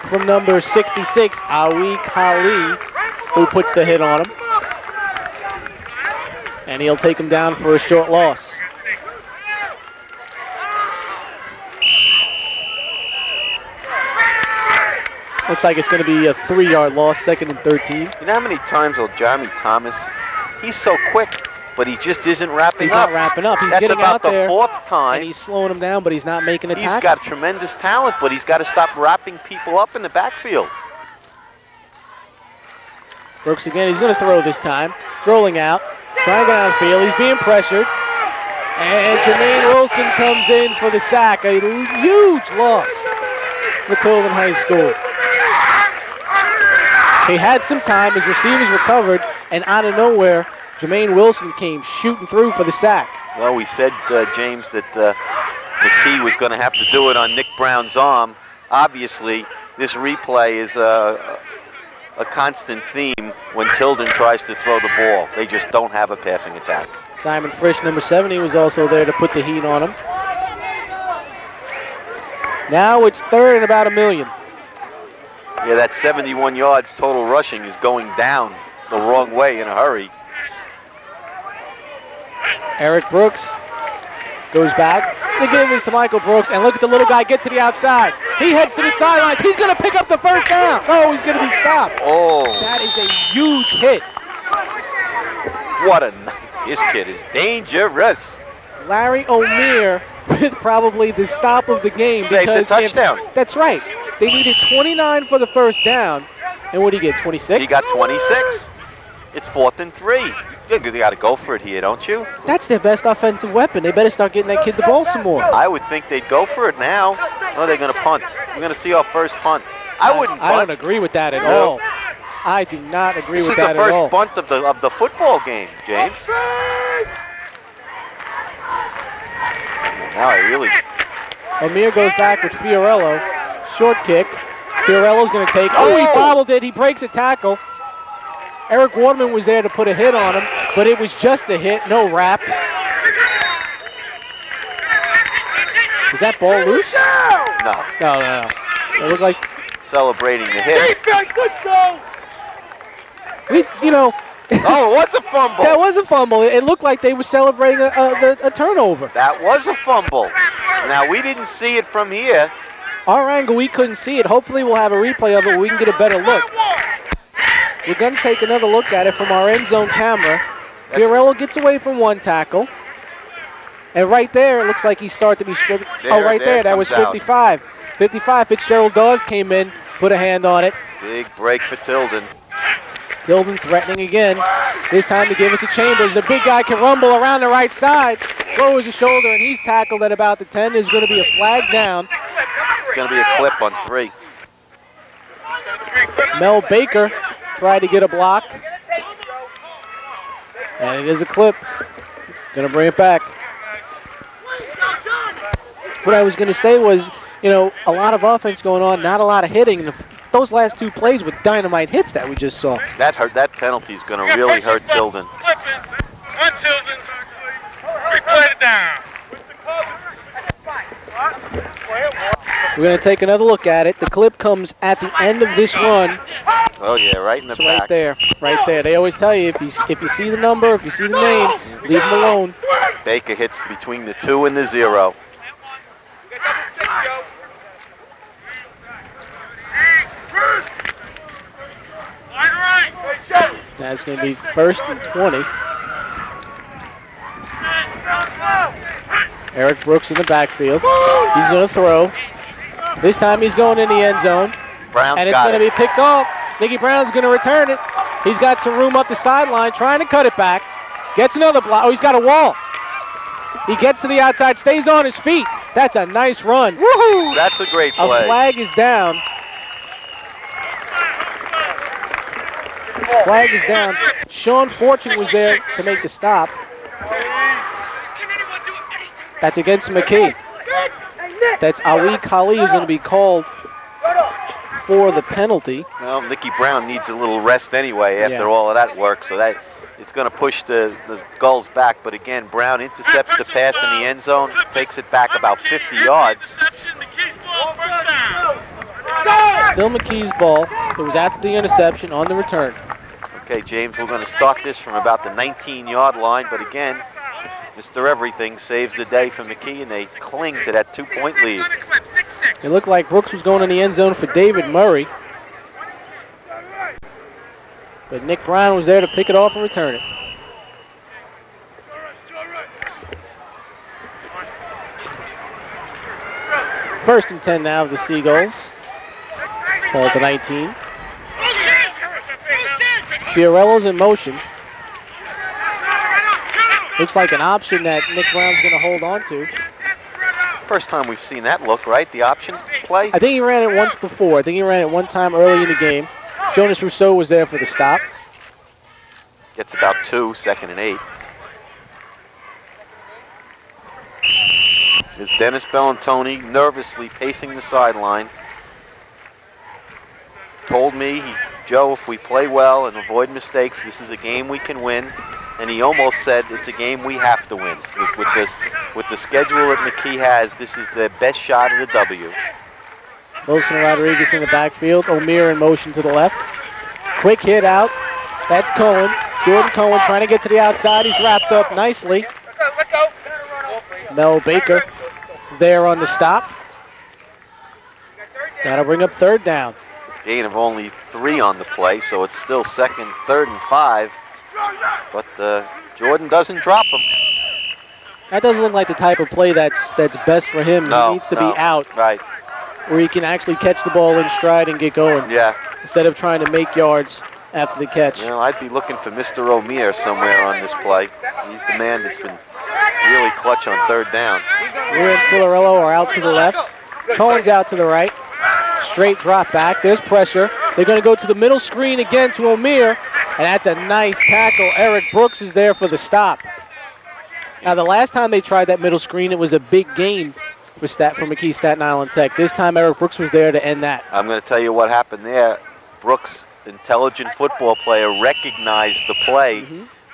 from number 66, Awi Kali, who puts the hit on him. And he'll take him down for a short loss. Looks like it's going to be a 3-yard loss, 2nd and 13.
You know how many times will Jeremy Thomas, he's so quick, but he just isn't wrapping up.
He's not wrapping up. He's getting out there.
That's about the 4th time.
And he's slowing him down, but he's not making a tackle.
He's got tremendous talent, but he's got to stop wrapping people up in the backfield.
Brooks again, he's going to throw this time. Rolling out, trying to get out of the field. He's being pressured. And Jermaine Wilson comes in for the sack. A huge loss for Tilden High School. He had some time, his receivers recovered, and out of nowhere, Jermaine Wilson came shooting through for the sack.
Well, we said, James, that McKee was going to have to do it on Nick Brown's arm. Obviously, this replay is a constant theme when Tilden tries to throw the ball. They just don't have a passing attack.
Simon Frisch, number 70, was also there to put the heat on him. Now it's 3rd and about 1 million.
Yeah, that 71 yards total rushing is going down the wrong way in a hurry.
Eric Brooks goes back. The give is to Michael Brooks, and look at the little guy get to the outside. He heads to the sidelines. He's going to pick up the first down. Oh, he's going to be stopped.
Oh.
That is a huge hit.
What a this kid is dangerous.
Larry O'Meara with probably the stop of the game.
Saved the touchdown.
That's right. They needed 29 for the first down. And what did he get, 26?
He got 26. It's 4th and 3. You got to go for it here, don't you?
That's their best offensive weapon. They better start getting that kid the ball some more.
I would think they'd go for it now. No, they're going to punt. We're going to see our first punt. I wouldn't punt.
I don't agree with that at all. I do not agree with that at all.
This is the first punt of the football game, James. Now I really...
O'Meara goes back with Fiorello. Short kick. Fiorello's going to take... Oh, he bobbled it. He breaks a tackle. Eric Waterman was there to put a hit on him, but it was just a hit, no wrap. Is that ball loose? No. It looked like...
Celebrating the hit.
Oh,
it was a fumble.
That was a fumble. It looked like they were celebrating a turnover.
That was a fumble. Now, we didn't see it from here.
Our angle, we couldn't see it. Hopefully, we'll have a replay of it where we can get a better look. We're going to take another look at it from our end zone camera. Fiorello gets away from one tackle. And right there, it looks like he started to be stripped. Oh, right there, that was 55. 55, Fitzgerald Dawes came in, put a hand on it.
Big break for Tilden.
Tilden threatening again. This time to give it to Chambers. The big guy can rumble around the right side. Lowers his shoulder, and he's tackled at about the 10. There's going to be a flag down.
It's going to be a clip on 3.
Mel Baker tried to get a block. And it is a clip. Going to bring it back. What I was going to say was, a lot of offense going on, not a lot of hitting. Those last 2 plays with dynamite hits that we just saw.
That penalty is going to really hurt Tilden.
On Tilden. Replay it down.
We're going to take another look at it. The clip comes at the end of this run.
Oh, yeah, right in the back.
Right there. They always tell you, if you see the number, if you see the name, leave them alone.
Baker hits between the 2 and the 0.
That's going to be 1st and 20. Eric Brooks in the backfield. He's going to throw. This time he's going in the end zone.
And
it's going to be picked off. Nicky Brown's going to return it. He's got some room up the sideline, trying to cut it back. Gets another block. Oh, he's got a wall. He gets to the outside, stays on his feet. That's a nice run.
Woohoo! That's a great play.
A flag is down. Flag is down. Sean Fortune was there to make the stop. That's against McKee. That's Awi Kali who's going to be called for the penalty.
Well, Nicky Brown needs a little rest anyway after all of that work, so that it's going to push the Gulls back. But again, Brown intercepts the pass in the end zone, takes it back about 50 yards.
Still McKee's ball. It was after the interception on the return.
Okay, James, we're going to start this from about the 19-yard line, but again, Mr. Everything saves the day for McKee, and they cling to that 2-point lead.
It looked like Brooks was going in the end zone for David Murray. But Nick Brown was there to pick it off and return it. First and 10 now of the Seagulls. Ball to 19. Fiorello's in motion. Looks like an option that Nick Brown's going to hold on to.
First time we've seen that look, right? The option play?
I think he ran it once before. I think he ran it one time early in the game. Jonas Rousseau was there for the stop.
Gets about 2, 2nd and 8. Is Dennis Bellantoni nervously pacing the sideline. Told me, Joe, if we play well and avoid mistakes, this is a game we can win. And he almost said it's a game we have to win. With the schedule that McKee has, this is their best shot at a W.
Wilson and Rodriguez in the backfield. O'Meara in motion to the left. Quick hit out. That's Cohen. Jordan Cohen trying to get to the outside. He's wrapped up nicely. Mel Baker there on the stop. That'll bring up third down.
Gain of only 3 on the play, so it's still second, 3rd and 5. But Jordan doesn't drop him.
That doesn't look like the type of play that's best for him.
No,
he needs to be out.
Right.
Where he can actually catch the ball in stride and get going.
Yeah.
Instead of trying to make yards after the catch.
You know, I'd be looking for Mr. O'Meara somewhere on this play. He's the man that's been really clutch on 3rd down.
Weir and Filarello are out to the left. Cohen's out to the right. Straight drop back. There's pressure. They're going to go to the middle screen again to O'Meara. And that's a nice tackle. Eric Brooks is there for the stop. Now, the last time they tried that middle screen, it was a big gain for McKee Staten Island Tech. This time, Eric Brooks was there to end that.
I'm going to tell you what happened there. Brooks, intelligent football player, recognized the play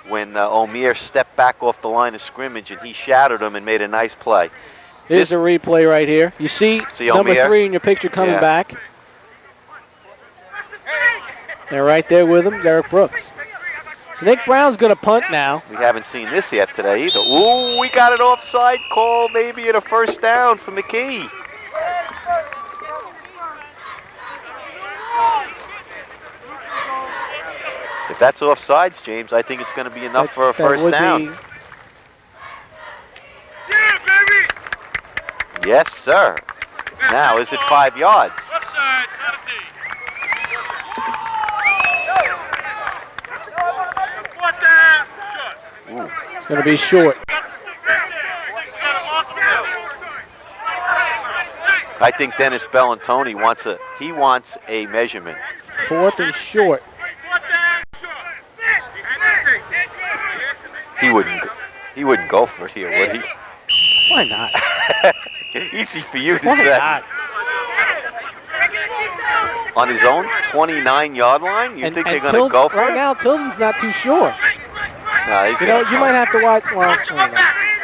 when O'Meara stepped back off the line of scrimmage, and he shadowed him and made a nice play.
Here's the replay right here. You see number
O'Meara?
3 in your picture coming back. They're right there with him, Derek Brooks. So Nick Brown's going to punt now.
We haven't seen this yet today either. Ooh, we got an offside call, maybe at a first down for McKee. If that's offsides, James, I think it's going to be enough for a first down. Yes, sir. Now, is it 5 yards?
Ooh. It's going to be short.
I think Dennis Bellantoni wants a measurement.
4th and short.
He wouldn't go for it here, would he?
Why not?
Easy for you to
Why
say.
not?
On his own 29-yard line, you think they're going to go for
right
it?
now, Tilden's not too sure.
No,
you might have to watch. Well,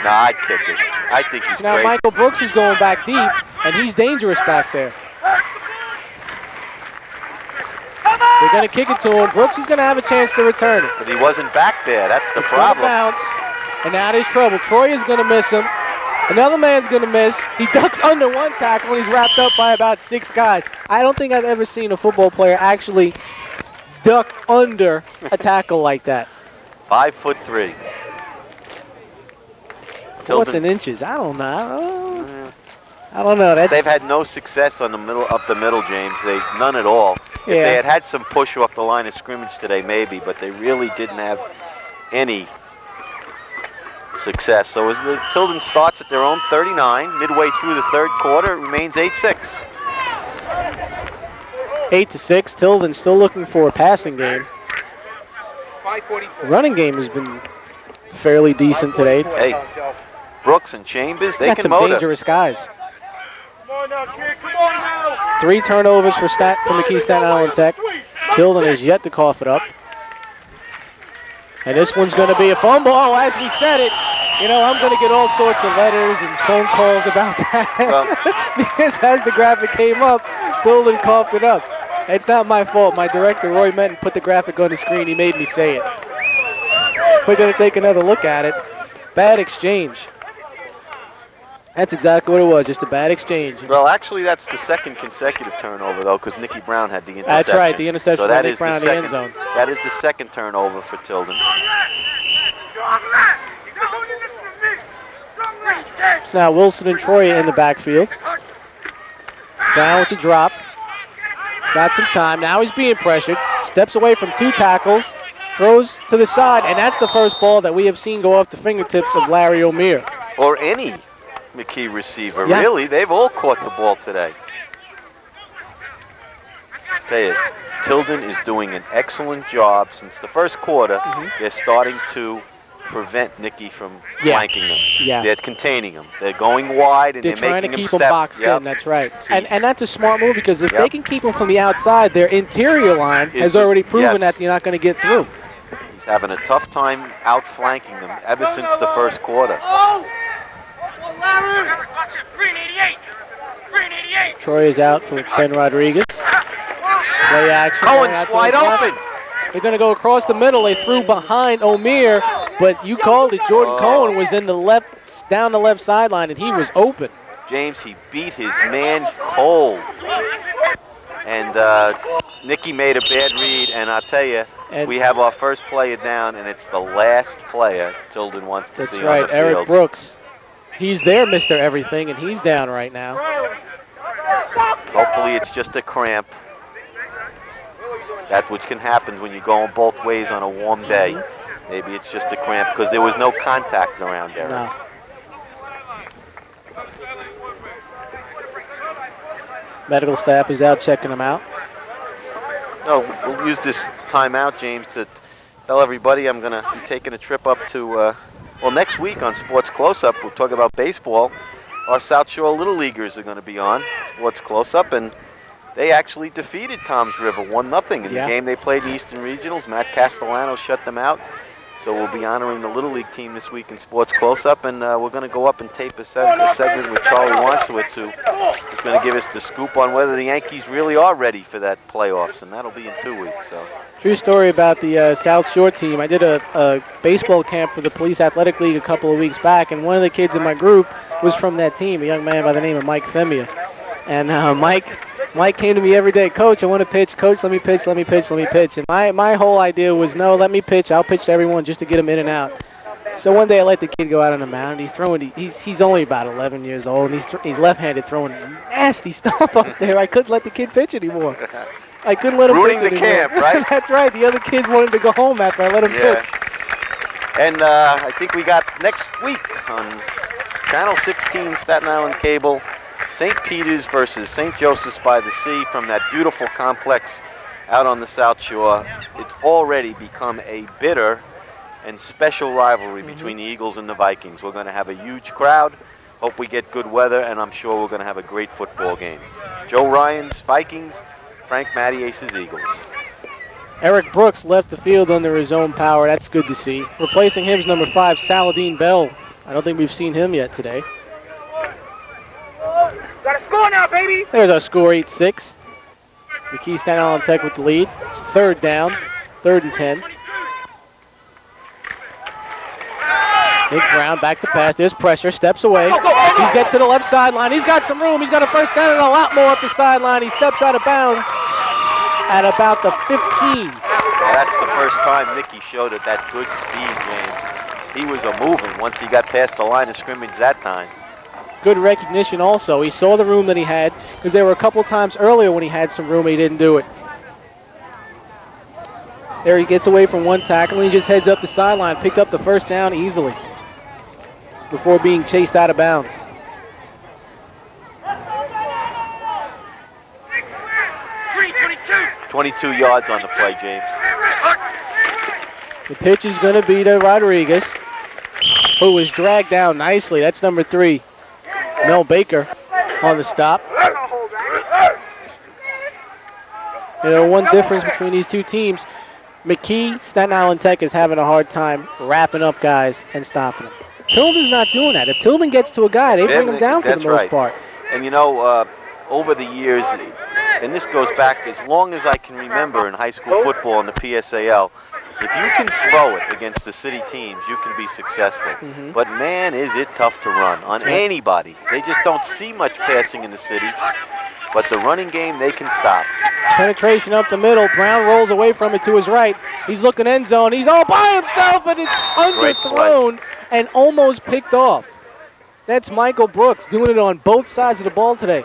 no, I'd kick it. I think he's
now
crazy.
Michael Brooks is going back deep, and he's dangerous back there. They're going to kick it to him. Brooks is going to have a chance to return it.
But he wasn't back there. That's the
It's
problem.
going to bounce, and now there's trouble. Troy is going to miss him. Another man's going to miss. He ducks under one tackle, and he's wrapped up by about 6 guys. I don't think I've ever seen a football player actually duck under a tackle like that.
5'3".
4th and inches. I don't know. I don't know.
They've had no success on the middle, up the middle, James. None at all. If they had some push off the line of scrimmage today, maybe, but they really didn't have any success. So as the Tilden starts at their own 39, midway through the 3rd quarter, it remains 8-6.
8-6. Tilden still looking for a passing game. The running game has been fairly decent today.
Hey, Brooks and Chambers, they
got
can
some
motor.
dangerous guys. 3 turnovers for McKee Staten Island Tech. Tilden has yet to cough it up. And this one's going to be a fumble. Oh, as we said it, I'm going to get all sorts of letters and phone calls about that. Because as the graphic came up, Tilden coughed it up. It's not my fault. My director, Roy Menton, put the graphic on the screen. He made me say it. We're going to take another look at it. Bad exchange. That's exactly what it was, just a bad exchange.
Well, actually, that's the 2nd consecutive turnover, though, because Nicky Brown had the interception.
That's right, the interception
so
by Nick Brown in the end zone.
That is the 2nd turnover for Tilden.
So now Wilson and Troy in the backfield. Down with the drop. Got some time. Now he's being pressured. Steps away from 2 tackles. Throws to the side, and that's the first ball that we have seen go off the fingertips of Larry O'Meara.
Or any McKee receiver,
Yeah.
really. They've all caught the ball today. Tell you, Tilden is doing an excellent job since the 1st quarter. They're starting to prevent Nicky from flanking them.
Yeah.
They're containing him. They're going wide and
They're
they're
trying to
making
keep
him
them
step.
boxed in, that's right. And that's a smart move because if they can keep them from the outside, their interior line has already proven that you're not going to get through.
He's having a tough time outflanking them ever since the 1st quarter.
Larry! 388! 388!
Troy is out for Ben Rodriguez. Play action.
Cohen's wide open.
They're going to go across the middle. They threw behind O'Meara, but you called it. Jordan Cohen was in the left, down the left sideline, and he was open.
James, he beat his man cold. And Nicky made a bad read, and I'll tell you, we have our first player down, and it's the last player Tilden wants to see on the field.
That's right, Eric Brooks. He's there, Mr. Everything, and he's down right now.
Hopefully it's just a cramp. That's what can happen when you're going both ways on a warm day. Maybe it's just a cramp because there was no contact around Eric.
No. Medical staff is out checking him out.
No, we'll use this timeout, James, to tell everybody I'm going to be taking a trip up to, well, next week on Sports Close-Up, we'll talk about baseball. Our South Shore Little Leaguers are going to be on Sports Close-Up, and they actually defeated Toms River 1-0 in the game they played in the Eastern Regionals. Matt Castellano shut them out. So we'll be honoring the Little League team this week in Sports Close-Up, and we're going to go up and tape a segment with Charlie Wansowitz, who is going to give us the scoop on whether the Yankees really are ready for that playoffs, and that'll be in 2 weeks. So.
True story about the South Shore team. I did a baseball camp for the Police Athletic League a couple of weeks back, and one of the kids in my group was from that team, a young man by the name of Mike Femia. And Mike came to me every day, Coach, I want to pitch. Coach, let me pitch, let me pitch, let me pitch. And my whole idea was, no, let me pitch. I'll pitch to everyone just to get him in and out. So one day I let the kid go out on the mound. He's throwing. He's only about 11 years old, and he's left-handed, throwing nasty stuff up there. I couldn't let the kid pitch anymore. I couldn't let him pitch anymore.
Ruining the camp, right?
That's right. The other kids wanted to go home after I let him pitch.
And I think we got next week on Channel 16 Staten Island Cable, St. Peter's versus St. Joseph's by the Sea from that beautiful complex out on the South Shore. It's already become a bitter and special rivalry between the Eagles and the Vikings. We're going to have a huge crowd. Hope we get good weather, and I'm sure we're going to have a great football game. Joe Ryan's Vikings, Frank Mattiace's Eagles.
Eric Brooks left the field under his own power. That's good to see. Replacing him is number 5, Saladin Bell. I don't think we've seen him yet today.
Got a score now, baby.
There's our score, 8-6. McKee Staten Island Tech with the lead. It's 3rd down, 3rd and 10. Nick Brown back to pass. There's pressure. Steps away. He gets to the left sideline. He's got some room. He's got a first down and a lot more up the sideline. He steps out of bounds at about the 15.
Well, that's the first time Nicky showed it that good speed, James. He was a-moving once he got past the line of scrimmage that time.
Good recognition also. He saw the room that he had, because there were a couple times earlier when he had some room, he didn't do it. There he gets away from one tackle, and he just heads up the sideline, picked up the first down easily before being chased out of bounds.
$22.
22 yards on the play, James.
The pitch is going to be to Rodriguez, who was dragged down nicely. That's number 3. Mel Baker on the stop. You know, one difference between these two teams, McKee Staten Island Tech is having a hard time wrapping up guys and stopping them. Tilden's not doing that. If Tilden gets to a guy, they bring him down for the most part.
And you know, over the years, and this goes back as long as I can remember in high school football in the PSAL, if you can throw it against the city teams, you can be successful. But man, is it tough to run on anybody. They just don't see much passing in the city. But the running game, they can stop.
Penetration up the middle. Brown rolls away from it to his right. He's looking end zone. He's all by himself, and it's underthrown and almost picked off. That's Michael Brooks doing it on both sides of the ball today.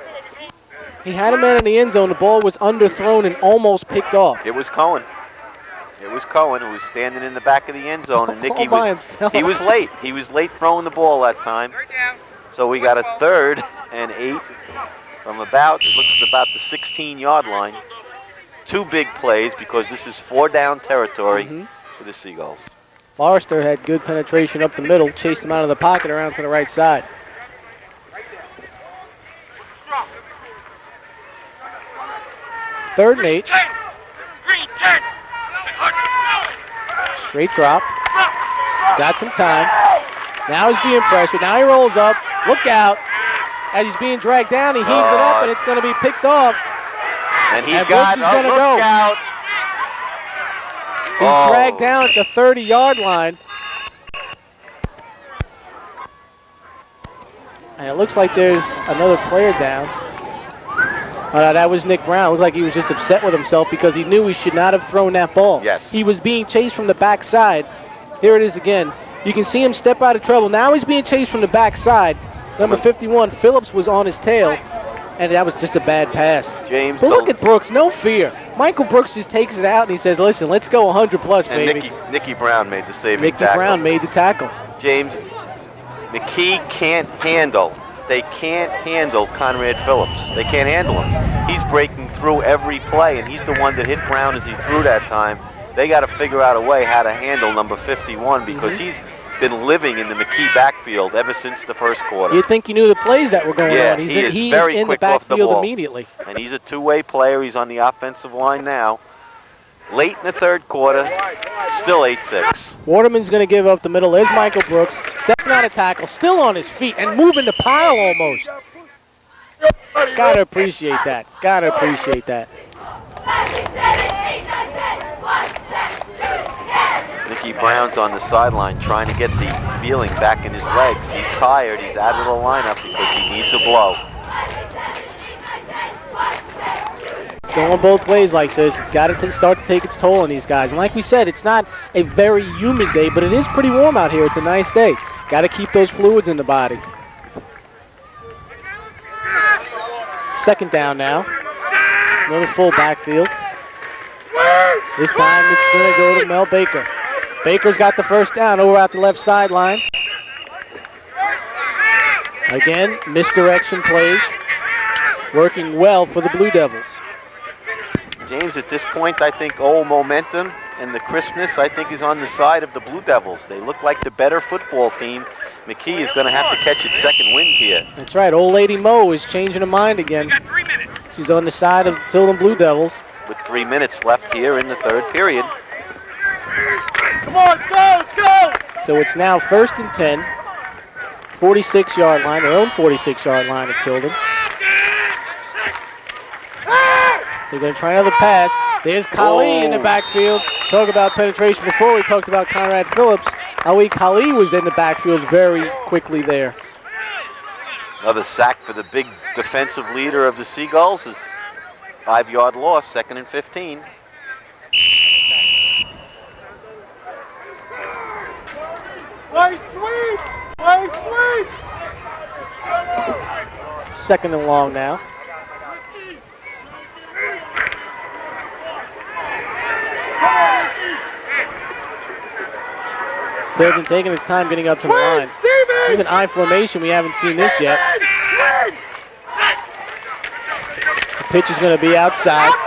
He had a man in the end zone. The ball was underthrown and almost picked off.
It was Cohen. It was Cohen who was standing in the back of the end zone, and Nicky was late. He was late throwing the ball that time. So we got a 3rd and 8 from about, it looks about the 16-yard line. 2 big plays because this is 4-down territory for the Seagulls.
Forrester had good penetration up the middle, chased him out of the pocket around to the right side. Third and 8. Straight drop. Got some time. Now he's being pressured. Now he rolls up. Look out. as he's being dragged down. He heaves it up, and it's going to be picked off.
And he's
And
got
Brooks is gonna
look
go.
out.
He's dragged down at the 30-yard line. And it looks like there's another player down. That was Nick Brown. It looked like he was just upset with himself because he knew he should not have thrown that ball.
Yes.
He was being chased from the backside. Here it is again. You can see him step out of trouble. Now he's being chased from the backside. Number 51, Phillips, was on his tail, and that was just a bad pass.
James,
but look at Brooks, no fear. Michael Brooks just takes it out and he says, listen, let's go 100 plus,
and
baby.
Nicky Brown made the saving tackle.
Nicky Brown made the tackle.
James, McKee can't handle. They can't handle Conrad Phillips. They can't handle him. He's breaking through every play, and he's the one that hit Brown as he threw that time. They got to figure out a way how to handle number 51 because he's been living in the McKee backfield ever since the first quarter.
You'd think you knew the plays that were going on.
He's very
in
quick
the
off the
backfield
ball.
immediately.
And he's a two-way player. He's on the offensive line now. Late in the third quarter, still 8-6.
Waterman's going to give up the middle. There's Michael Brooks, stepping out of tackle, still on his feet, and moving the pile almost. Gotta appreciate that. Gotta appreciate that.
Nicky Brown's on the sideline trying to get the feeling back in his legs. He's tired. He's out of the lineup because he needs a blow.
Going both ways like this, it's got to start to take its toll on these guys. And like we said, it's not a very humid day, but it is pretty warm out here. It's a nice day. Got to keep those fluids in the body. Second down now. Another full backfield. This time it's going to go to Mel Baker. Baker's got the first down over at the left sideline. Again, misdirection plays. Working well for the Blue Devils.
James, at this point, I think old momentum and the crispness, I think, is on the side of the Blue Devils. They look like the better football team. McKee is going to have to catch its second wind here.
That's right. Old Lady Mo is changing her mind again. She's on the side of the Tilden Blue Devils.
With 3 minutes left here in the third period.
Come on, let's go!
So it's now 1st and 10. 46-yard line, their own 46-yard line of Tilden. They're going to try another pass. There's Kali in the backfield. Talk about penetration. Before we talked about Conrad Phillips. Ali Kali was in the backfield very quickly there.
Another sack for the big defensive leader of the Seagulls. Is 5-yard loss, 2nd and 15.
Play sweep! Play sweep!
2nd and long now. Tilden taking its time getting up to the line. This is an I formation. We haven't seen this yet. The pitch is going to be outside.